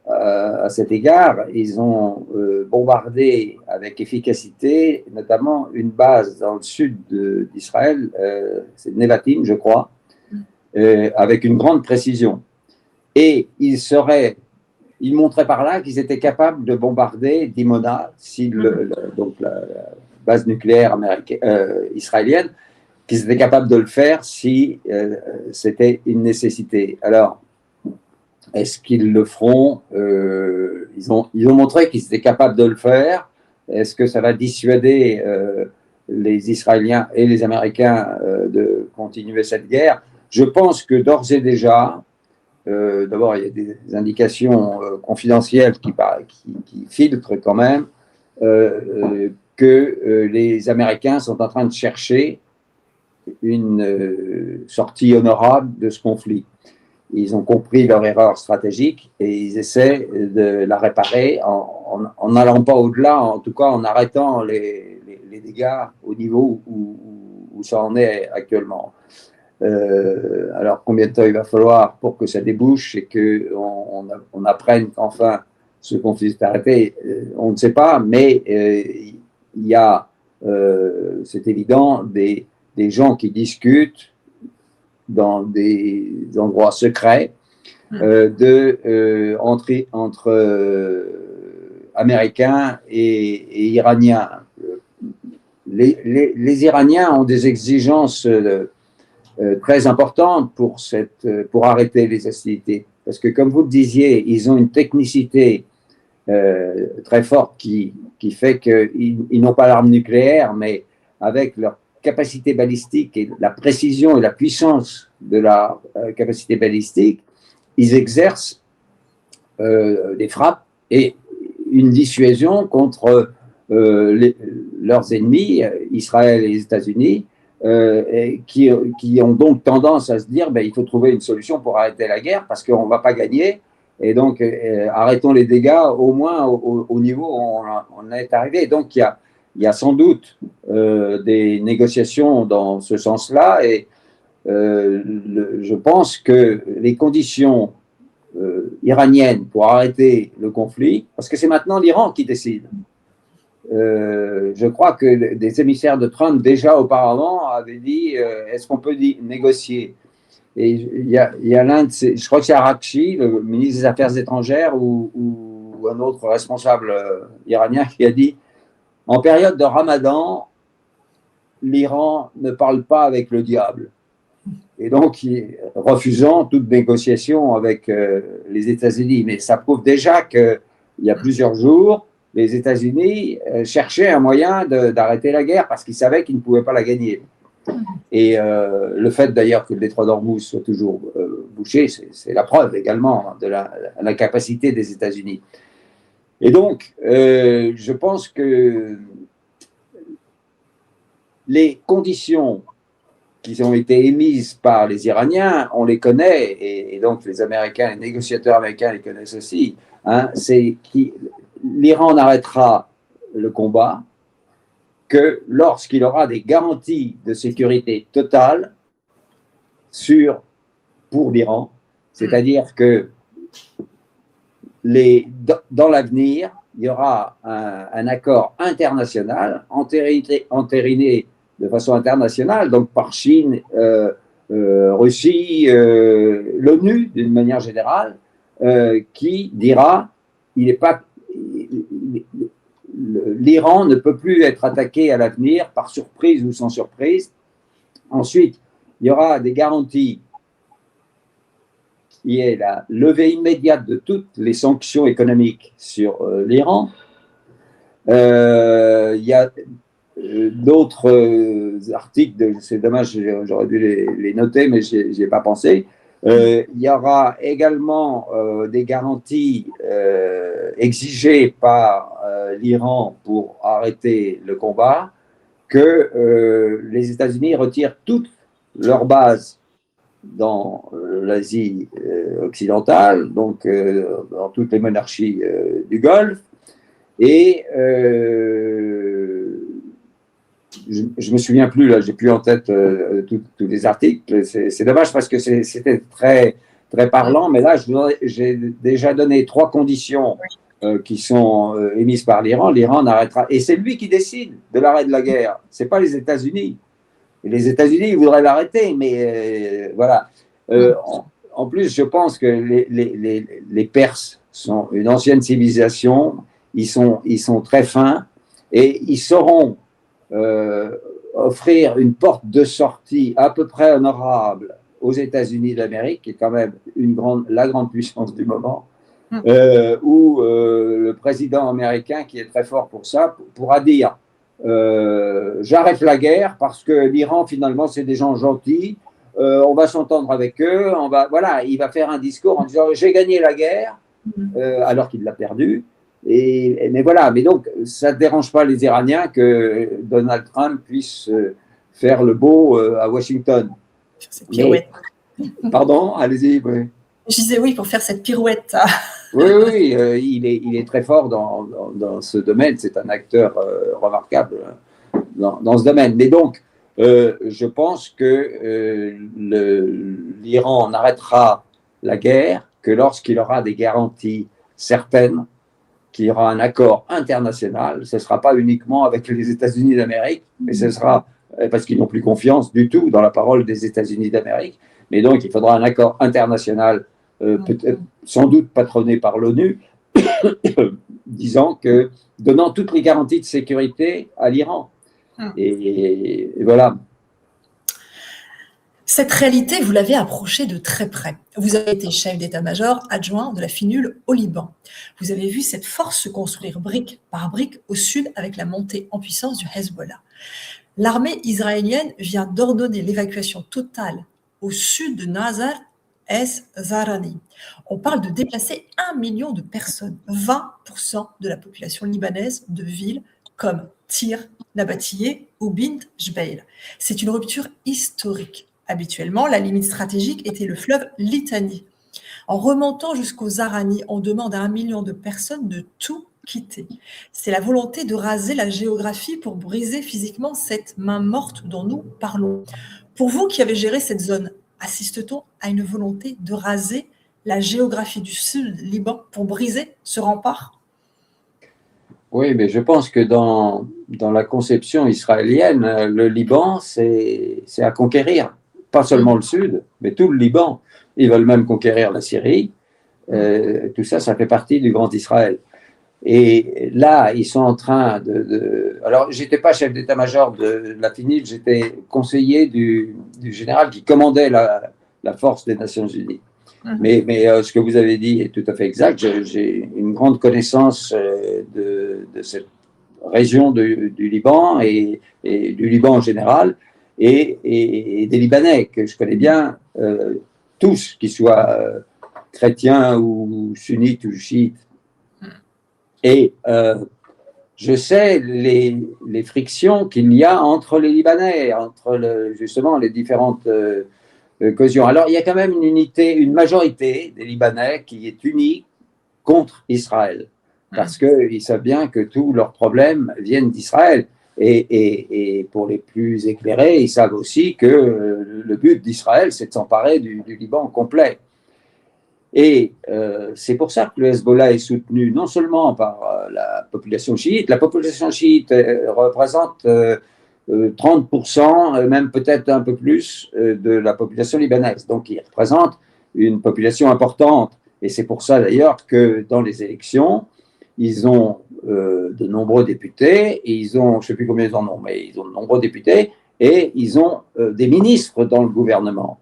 À cet égard, ils ont bombardé avec efficacité notamment une base dans le sud d'Israël, c'est Nevatim, je crois, avec une grande précision. Et ils montraient par là qu'ils étaient capables de bombarder Dimona, donc la base nucléaire israélienne, qu'ils étaient capables de le faire si c'était une nécessité. Alors, est-ce qu'ils le feront ? Ils ont montré qu'ils étaient capables de le faire. Est-ce que ça va dissuader les Israéliens et les Américains de continuer cette guerre ? Je pense que d'ores et déjà, d'abord, il y a des indications confidentielles qui filtrent quand même, que les Américains sont en train de chercher une sortie honorable de ce conflit. Ils ont compris leur erreur stratégique et ils essaient de la réparer en n'allant pas au-delà, en tout cas en arrêtant les dégâts au niveau où ça en est actuellement. Alors, combien de temps il va falloir pour que ça débouche et qu'on apprenne qu'enfin ce conflit s'est arrêté, on ne sait pas, mais il y a, c'est évident, des gens qui discutent dans des endroits secrets entre Américains et Iraniens. Les Iraniens ont des exigences très importante pour arrêter les hostilités. Parce que, comme vous le disiez, ils ont une technicité très forte qui fait qu'ils n'ont pas l'arme nucléaire, mais avec leur capacité balistique et la précision et la puissance de la capacité balistique, ils exercent des frappes et une dissuasion contre leurs ennemis, Israël et les États-Unis, qui ont donc tendance à se dire il faut trouver une solution pour arrêter la guerre parce qu'on ne va pas gagner Et donc, arrêtons les dégâts au moins au niveau où on est arrivé. Donc, il y a sans doute des négociations dans ce sens-là. Et je pense que les conditions iraniennes pour arrêter le conflit, parce que c'est maintenant l'Iran qui décide. Je crois que des émissaires de Trump, déjà auparavant, avaient dit est-ce qu'on peut négocier? Et il y a l'un de ces, je crois que c'est Arakchi, le ministre des Affaires étrangères, ou un autre responsable iranien qui a dit en période de Ramadan, l'Iran ne parle pas avec le diable. Et donc, refusant toute négociation avec les États-Unis. Mais ça prouve déjà qu'il y a plusieurs jours, les États-Unis cherchaient un moyen d'arrêter la guerre parce qu'ils savaient qu'ils ne pouvaient pas la gagner. Et le fait d'ailleurs que le détroit d'Ormuz soit toujours bouché, c'est la preuve également de la capacité des États-Unis. Et donc, je pense que les conditions qui ont été émises par les Iraniens, on les connaît, et donc les Américains, les négociateurs américains les connaissent aussi, hein, c'est que l'Iran n'arrêtera le combat que lorsqu'il aura des garanties de sécurité totale pour l'Iran, c'est-à-dire que dans l'avenir, il y aura un accord international entériné de façon internationale, donc par Chine, Russie, l'ONU d'une manière générale, qui dira l'Iran ne peut plus être attaqué à l'avenir par surprise ou sans surprise. Ensuite, il y aura des garanties qui est la levée immédiate de toutes les sanctions économiques sur l'Iran. Il y a d'autres articles, c'est dommage, j'aurais dû les noter, mais je n'y ai pas pensé. Il y aura également des garanties exigées par l'Iran pour arrêter le combat, que les États-Unis retirent toutes leurs bases dans l'Asie occidentale, donc dans toutes les monarchies du Golfe. Et je ne me souviens plus, là, j'ai plus en tête tous les articles. C'est dommage parce que c'était très, très parlant, mais là, j'ai déjà donné 3 conditions qui sont émises par l'Iran. L'Iran n'arrêtera, et c'est lui qui décide de l'arrêt de la guerre, ce n'est pas les États-Unis. Et les États-Unis, ils voudraient l'arrêter, mais voilà. En plus, je pense que les Perses sont une ancienne civilisation, ils sont très fins et ils sauront offrir une porte de sortie à peu près honorable aux États-Unis d'Amérique, qui est quand même la grande puissance du moment, où le président américain, qui est très fort pour ça, pourra dire j'arrête la guerre parce que l'Iran, finalement, c'est des gens gentils, on va s'entendre avec eux, voilà, il va faire un discours en disant j'ai gagné la guerre, alors qu'il l'a perdue. Mais voilà, mais donc ça ne dérange pas les Iraniens que Donald Trump puisse faire le beau à Washington. Cette pirouette. Pardon, allez-y. Oui. Je disais oui, pour faire cette pirouette. Oui, il est très fort dans ce domaine, c'est un acteur remarquable dans ce domaine. Mais donc, je pense que l'Iran n'arrêtera la guerre que lorsqu'il aura des garanties certaines qu'il y aura un accord international. Ce ne sera pas uniquement avec les États-Unis d'Amérique, mais ce sera parce qu'ils n'ont plus confiance du tout dans la parole des États-Unis d'Amérique. Mais donc, il faudra un accord international, peut-être sans doute patronné par l'ONU, donnant toutes les garanties de sécurité à l'Iran. Et voilà. Cette réalité, vous l'avez approchée de très près. Vous avez été chef d'état-major adjoint de la FINUL au Liban. Vous avez vu cette force se construire brique par brique au sud avec la montée en puissance du Hezbollah. L'armée israélienne vient d'ordonner l'évacuation totale au sud de Nazar es-Zarani. On parle de déplacer 1 million de personnes, 20% de la population libanaise de villes comme Tyr, Nabatiyeh ou Bint Jbeil. C'est une rupture historique. Habituellement, la limite stratégique était le fleuve Litani. En remontant jusqu'aux Zarani, on demande à 1 million de personnes de tout quitter. C'est la volonté de raser la géographie pour briser physiquement cette main morte dont nous parlons. Pour vous qui avez géré cette zone, assiste-t-on à une volonté de raser la géographie du Sud-Liban pour briser ce rempart? Oui, mais je pense que dans la conception israélienne, le Liban, c'est à conquérir. Pas seulement le Sud, mais tout le Liban. Ils veulent même conquérir la Syrie. Tout ça, ça fait partie du Grand Israël. Et là, ils sont en train Alors, je n'étais pas chef d'état-major de la FINIL, j'étais conseiller du général qui commandait la force des Nations Unies. Mais ce que vous avez dit est tout à fait exact. J'ai une grande connaissance de cette région du Liban et du Liban en général et des Libanais que je connais bien, tous, qu'ils soient chrétiens ou sunnites ou chiites. Et je sais les frictions qu'il y a entre les Libanais, entre justement les différentes cohésions. Alors, il y a quand même une unité, une majorité des Libanais qui est unie contre Israël, parce qu'ils savent bien que tous leurs problèmes viennent d'Israël. Et pour les plus éclairés, ils savent aussi que le but d'Israël, c'est de s'emparer du Liban complet. Et c'est pour ça que le Hezbollah est soutenu non seulement par la population chiite représente 30%, même peut-être un peu plus, de la population libanaise. Donc, il représente une population importante. Et c'est pour ça, d'ailleurs, que dans les élections, ils ont de nombreux députés, et je ne sais plus combien ils en ont, mais ils ont de nombreux députés, et ils ont des ministres dans le gouvernement.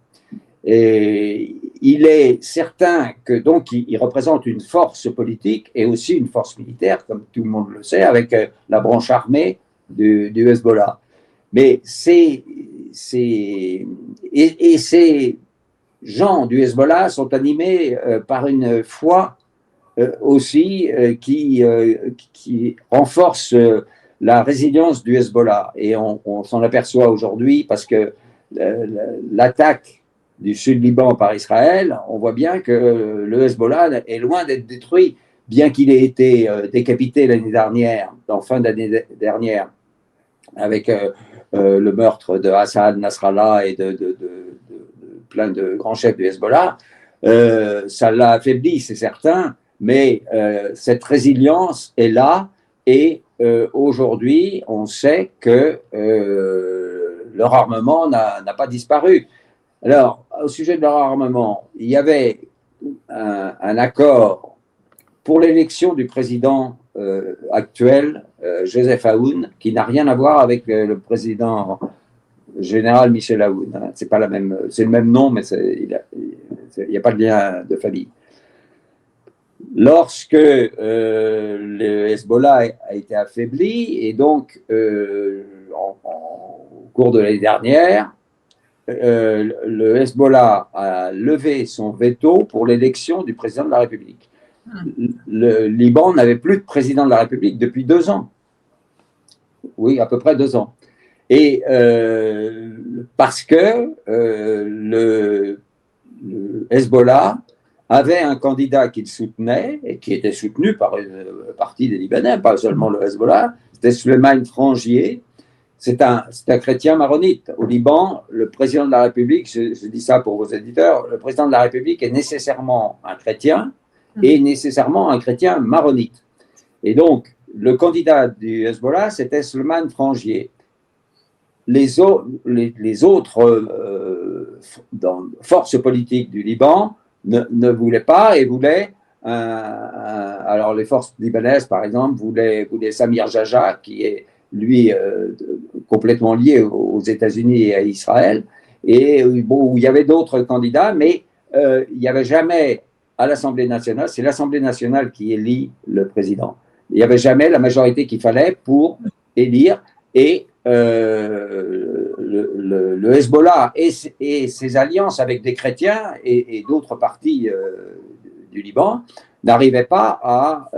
Et il est certain que donc il représente une force politique et aussi une force militaire, comme tout le monde le sait, avec la branche armée du Hezbollah. Mais ces gens du Hezbollah sont animés par une foi aussi qui renforce la résilience du Hezbollah. Et on s'en aperçoit aujourd'hui parce que l'attaque du Sud-Liban par Israël, on voit bien que le Hezbollah est loin d'être détruit, bien qu'il ait été décapité l'année dernière, en fin d'année dernière, avec le meurtre de Hassan Nasrallah et de plein de grands chefs du Hezbollah. Ça l'a affaibli, c'est certain, mais cette résilience est là et aujourd'hui, on sait que leur armement n'a pas disparu. Alors, au sujet de leur armement, il y avait un accord pour l'élection du président actuel, Joseph Aoun, qui n'a rien à voir avec le président général Michel Aoun. Hein. C'est pas la même, c'est le même nom, mais il n'y a pas de lien de famille. Lorsque le Hezbollah a été affaibli, et donc au cours de l'année dernière, le Hezbollah a levé son veto pour l'élection du président de la République. Le Liban n'avait plus de président de la République depuis 2 ans. Oui, à peu près 2 ans. Et parce que le Hezbollah avait un candidat qu'il soutenait et qui était soutenu par une partie des Libanais, pas seulement le Hezbollah, c'était Souleymane Frangier. C'est un chrétien maronite. Au Liban, le président de la République, je dis ça pour vos éditeurs, le président de la République est nécessairement un chrétien et nécessairement un chrétien maronite. Et donc, le candidat du Hezbollah, c'était Souleymane Frangier. Les autres forces politiques du Liban ne voulaient pas et voulaient alors les forces libanaises, par exemple, voulaient Samir Jaja, qui est lui complètement lié aux États-Unis et à Israël, et bon, il y avait d'autres candidats, mais il n'y avait jamais à l'Assemblée nationale, c'est l'Assemblée nationale qui élit le président. Il n'y avait jamais la majorité qu'il fallait pour élire, et le Hezbollah et ses alliances avec des chrétiens et d'autres partis du Liban n'arrivait pas à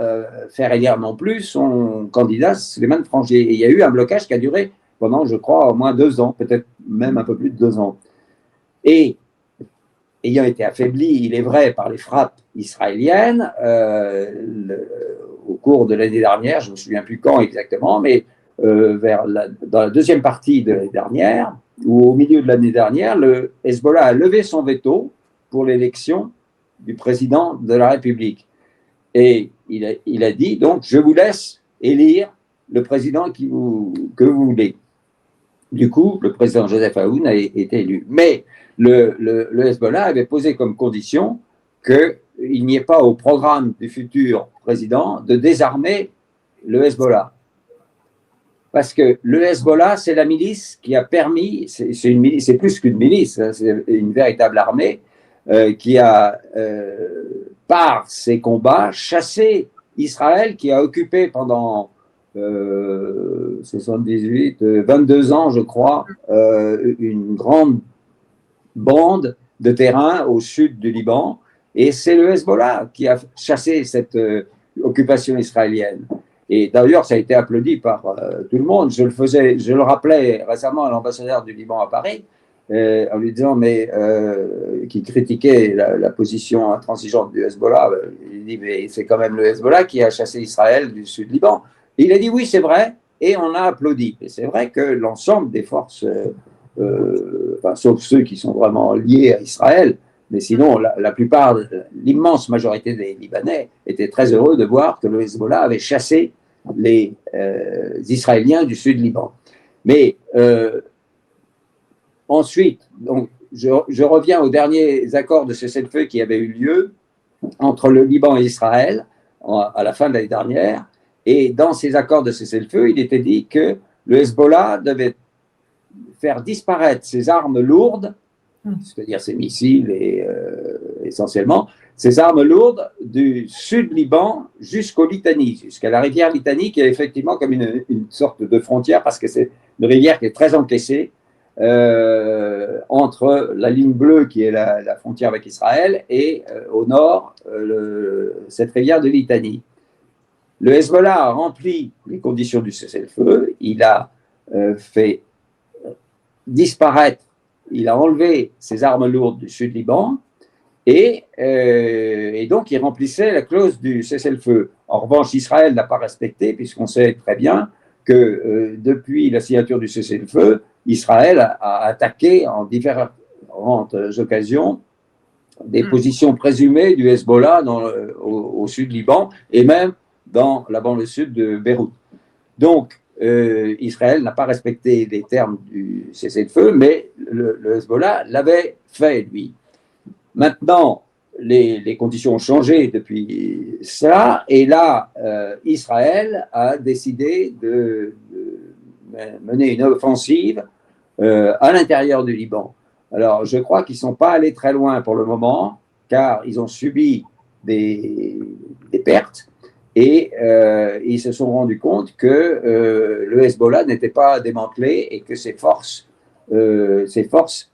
faire élire non plus son candidat, Souleymane Frangier. Et il y a eu un blocage qui a duré pendant, je crois, au moins 2 ans, peut-être même un peu plus de 2 ans. Et ayant été affaibli, il est vrai, par les frappes israéliennes au cours de l'année dernière, je ne me souviens plus quand exactement, mais dans la deuxième partie de l'année dernière, ou au milieu de l'année dernière, le Hezbollah a levé son veto pour l'élection du président de la République. Et il a dit, donc, je vous laisse élire le président que vous voulez. Du coup, le président Joseph Aoun a été élu. Mais le Hezbollah avait posé comme condition qu'il n'y ait pas au programme du futur président de désarmer le Hezbollah. Parce que le Hezbollah, c'est la milice qui a permis, c'est plus qu'une milice, hein, c'est une véritable armée qui a, par ses combats, chassé Israël, qui a occupé pendant 78, 22 ans, je crois, une grande bande de terrain au sud du Liban. Et c'est le Hezbollah qui a chassé cette occupation israélienne. Et d'ailleurs, ça a été applaudi par tout le monde. Je le rappelais récemment à l'ambassadeur du Liban à Paris, en lui disant, qui critiquait la position intransigeante du Hezbollah. Il dit, mais c'est quand même le Hezbollah qui a chassé Israël du sud Liban. Et il a dit, oui, c'est vrai, et on a applaudi. Et c'est vrai que l'ensemble des forces, sauf ceux qui sont vraiment liés à Israël, mais sinon, la plupart, l'immense majorité des Libanais étaient très heureux de voir que le Hezbollah avait chassé les Israéliens du sud Liban. Mais ensuite, donc, je reviens aux derniers accords de cessez-le-feu qui avaient eu lieu entre le Liban et Israël à la fin de l'année dernière. Et dans ces accords de cessez-le-feu, il était dit que le Hezbollah devait faire disparaître ses armes lourdes, c'est-à-dire ses missiles et essentiellement, ces armes lourdes du sud Liban jusqu'au Litanie, jusqu'à la rivière Litanie, qui est effectivement comme une sorte de frontière, parce que c'est une rivière qui est très encaissée entre la ligne bleue, qui est la frontière avec Israël, et au nord, cette rivière de Litanie. Le Hezbollah a rempli les conditions du cessez-le-feu, il a fait disparaître, il a enlevé ses armes lourdes du sud Liban, et donc il remplissait la clause du cessez-le-feu. En revanche, Israël n'a pas respecté, puisqu'on sait très bien que depuis la signature du cessez-le-feu, Israël a attaqué en différentes occasions des positions présumées du Hezbollah au sud Liban, et même dans la banlieue sud de Beyrouth. Donc, Israël n'a pas respecté les termes du cessez-le-feu, mais le Hezbollah l'avait fait, lui. Maintenant, les conditions ont changé depuis cela, et là, Israël a décidé de mener une offensive à l'intérieur du Liban. Alors, je crois qu'ils ne sont pas allés très loin pour le moment, car ils ont subi des pertes, et ils se sont rendus compte que le Hezbollah n'était pas démantelé et que ses forces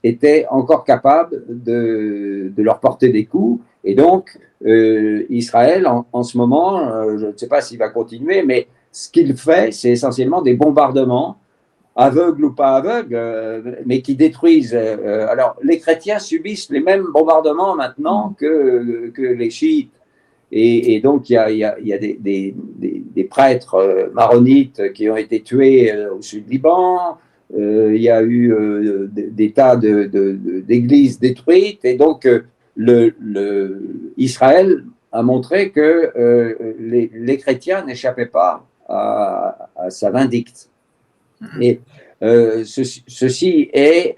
étaient encore capables de leur porter des coups. Et donc, Israël, en ce moment, je ne sais pas s'il va continuer, mais ce qu'il fait, c'est essentiellement des bombardements, aveugles ou pas aveugles, mais qui détruisent. Alors, les chrétiens subissent les mêmes bombardements maintenant que les chiites. Et donc, il y a des prêtres maronites qui ont été tués au sud Liban. Il y a eu des tas d'églises détruites. Et donc, Israël a montré que les chrétiens n'échappaient pas à sa vindicte. Et ceci est...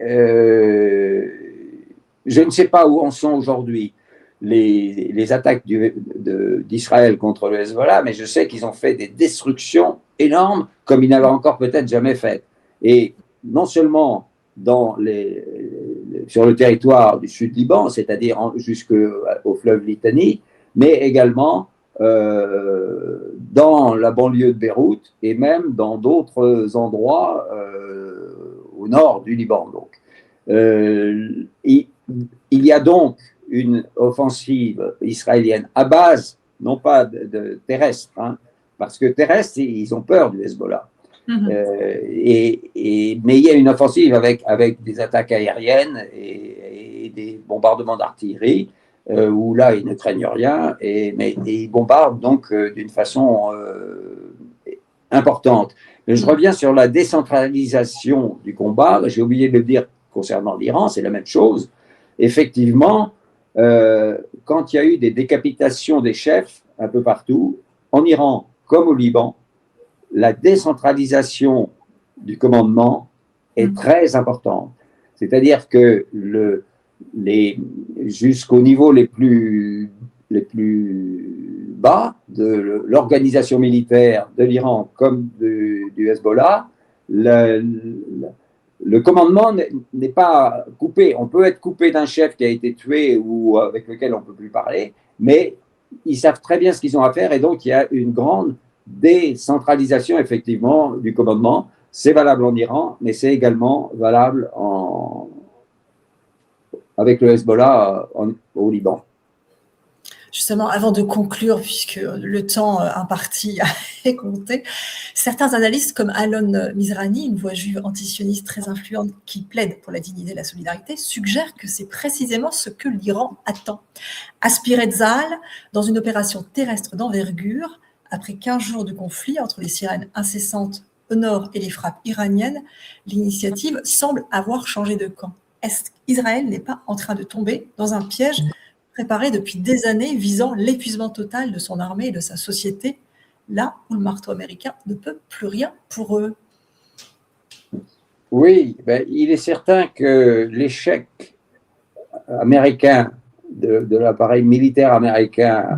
je ne sais pas où en sont aujourd'hui les attaques d'Israël contre le Hezbollah, mais je sais qu'ils ont fait des destructions énormes comme ils n'avaient encore peut-être jamais fait. Et non seulement sur le territoire du sud Liban, c'est-à-dire jusqu'au fleuve Litanie, mais également dans la banlieue de Beyrouth et même dans d'autres endroits au nord du Liban. Donc, il y a donc une offensive israélienne à base, non pas de terrestre, hein, parce que terrestre, ils ont peur du Hezbollah. Mais il y a une offensive avec des attaques aériennes et des bombardements d'artillerie, où là, ils ne craignent rien, mais ils bombardent donc d'une façon importante. Mais je reviens sur la décentralisation du combat. J'ai oublié de le dire concernant l'Iran, c'est la même chose. Effectivement, quand il y a eu des décapitations des chefs un peu partout, en Iran comme au Liban, la décentralisation du commandement est très importante. C'est-à-dire que jusqu'au niveau les plus bas de l'organisation militaire de l'Iran comme du Hezbollah, le commandement n'est pas coupé. On peut être coupé d'un chef qui a été tué ou avec lequel on ne peut plus parler, mais ils savent très bien ce qu'ils ont à faire et donc il y a une grande décentralisation effectivement du commandement. C'est valable en Iran, mais c'est également valable avec le Hezbollah au Liban. Justement, avant de conclure, puisque le temps imparti est compté, certains analystes comme Alon Mizrani, une voix juive antisioniste très influente qui plaide pour la dignité et la solidarité, suggèrent que c'est précisément ce que l'Iran attend. Aspirer Tzahal dans une opération terrestre d'envergure, après 15 jours de conflit entre les sirènes incessantes au nord et les frappes iraniennes, l'initiative semble avoir changé de camp. Est-ce qu'Israël n'est pas en train de tomber dans un piège préparé depuis des années visant l'épuisement total de son armée et de sa société, là où le marteau américain ne peut plus rien pour eux? Oui, il est certain que l'échec américain de l'appareil militaire américain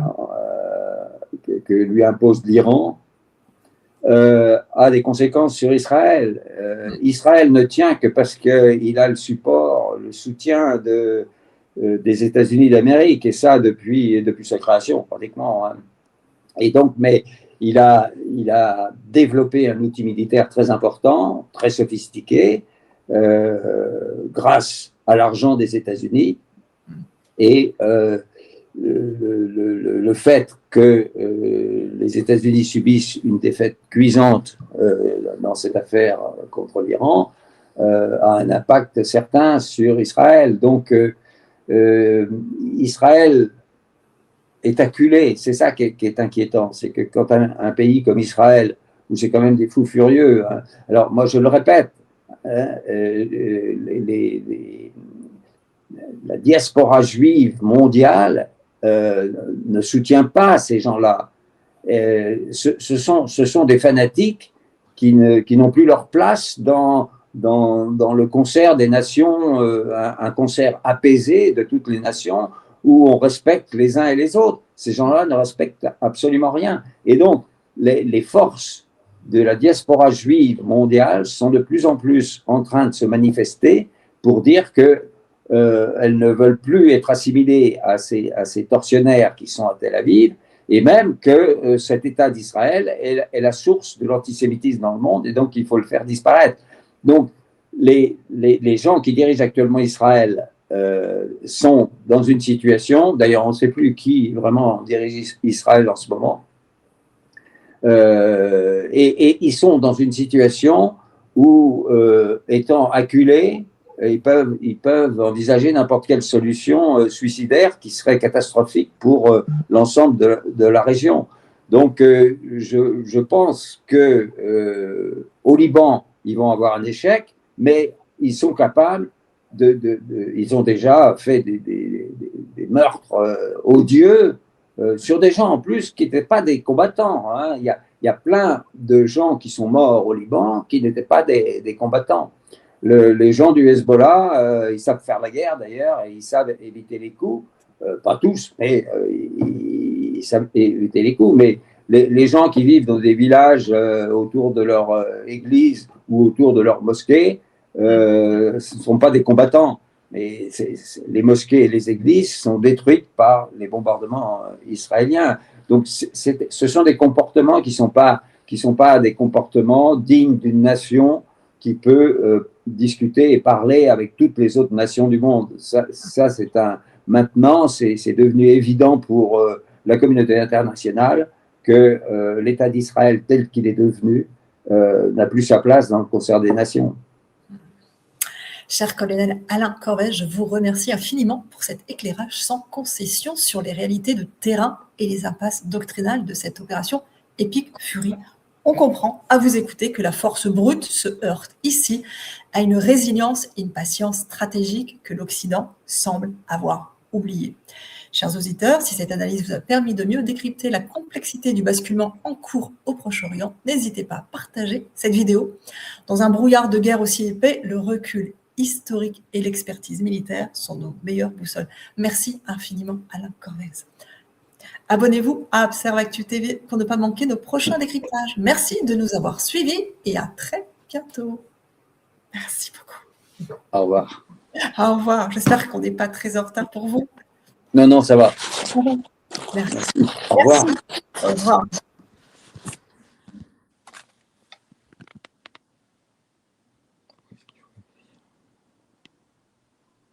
que lui impose l'Iran a des conséquences sur Israël. Israël ne tient que parce qu'il a le soutien des États-Unis d'Amérique, et ça depuis sa création pratiquement. Hein. Et donc, mais il a développé un outil militaire très important, très sophistiqué, grâce à l'argent des États-Unis. Et le fait que les États-Unis subissent une défaite cuisante dans cette affaire contre l'Iran a un impact certain sur Israël. Donc, Israël est acculé. C'est ça qui est inquiétant. C'est que quand un pays comme Israël, où c'est quand même des fous furieux, hein, alors moi je le répète, hein, la diaspora juive mondiale ne soutient pas ces gens-là. Ce sont des fanatiques qui n'ont plus leur place dans le concert des nations, un concert apaisé de toutes les nations où on respecte les uns et les autres. Ces gens-là ne respectent absolument rien. Et donc, les forces de la diaspora juive mondiale sont de plus en plus en train de se manifester pour dire que elles ne veulent plus être assimilées à ces tortionnaires qui sont à Tel Aviv, et même que cet État d'Israël est la source de l'antisémitisme dans le monde, et donc il faut le faire disparaître. Donc les gens qui dirigent actuellement Israël sont dans une situation, d'ailleurs on ne sait plus qui vraiment dirige Israël en ce moment, et ils sont dans une situation où, étant acculés, ils peuvent envisager n'importe quelle solution suicidaire qui serait catastrophique pour l'ensemble de la région. Donc, je pense qu'au Liban, ils vont avoir un échec, mais ils sont capables ils ont déjà fait des meurtres odieux sur des gens en plus qui n'étaient pas des combattants. Hein. Il y a plein de gens qui sont morts au Liban qui n'étaient pas des combattants. Les gens du Hezbollah, ils savent faire la guerre d'ailleurs, et ils savent éviter les coups. Pas tous, mais ils savent éviter les coups. Mais les gens qui vivent dans des villages autour de leur église ou autour de leur mosquée, ce ne sont pas des combattants. Mais les mosquées et les églises sont détruites par les bombardements israéliens. Donc, ce sont des comportements qui sont pas des comportements dignes d'une nation qui peut discuter et parler avec toutes les autres nations du monde. Maintenant, c'est devenu évident pour la communauté internationale que l'État d'Israël tel qu'il est devenu n'a plus sa place dans le concert des nations. Cher colonel Alain Corvès, je vous remercie infiniment pour cet éclairage sans concession sur les réalités de terrain et les impasses doctrinales de cette opération Epic Fury. On comprend, à vous écouter, que la force brute se heurte ici à une résilience et une patience stratégique que l'Occident semble avoir oubliée. Chers auditeurs, si cette analyse vous a permis de mieux décrypter la complexité du basculement en cours au Proche-Orient, n'hésitez pas à partager cette vidéo. Dans un brouillard de guerre aussi épais, le recul historique et l'expertise militaire sont nos meilleures boussoles. Merci infiniment, Alain Corvès. Abonnez-vous à Observe-Actu TV pour ne pas manquer nos prochains décryptages. Merci de nous avoir suivis et à très bientôt. Merci beaucoup. Au revoir. Au revoir. J'espère qu'on n'est pas très en retard pour vous. Non, ça va. Merci. Au revoir. Au revoir.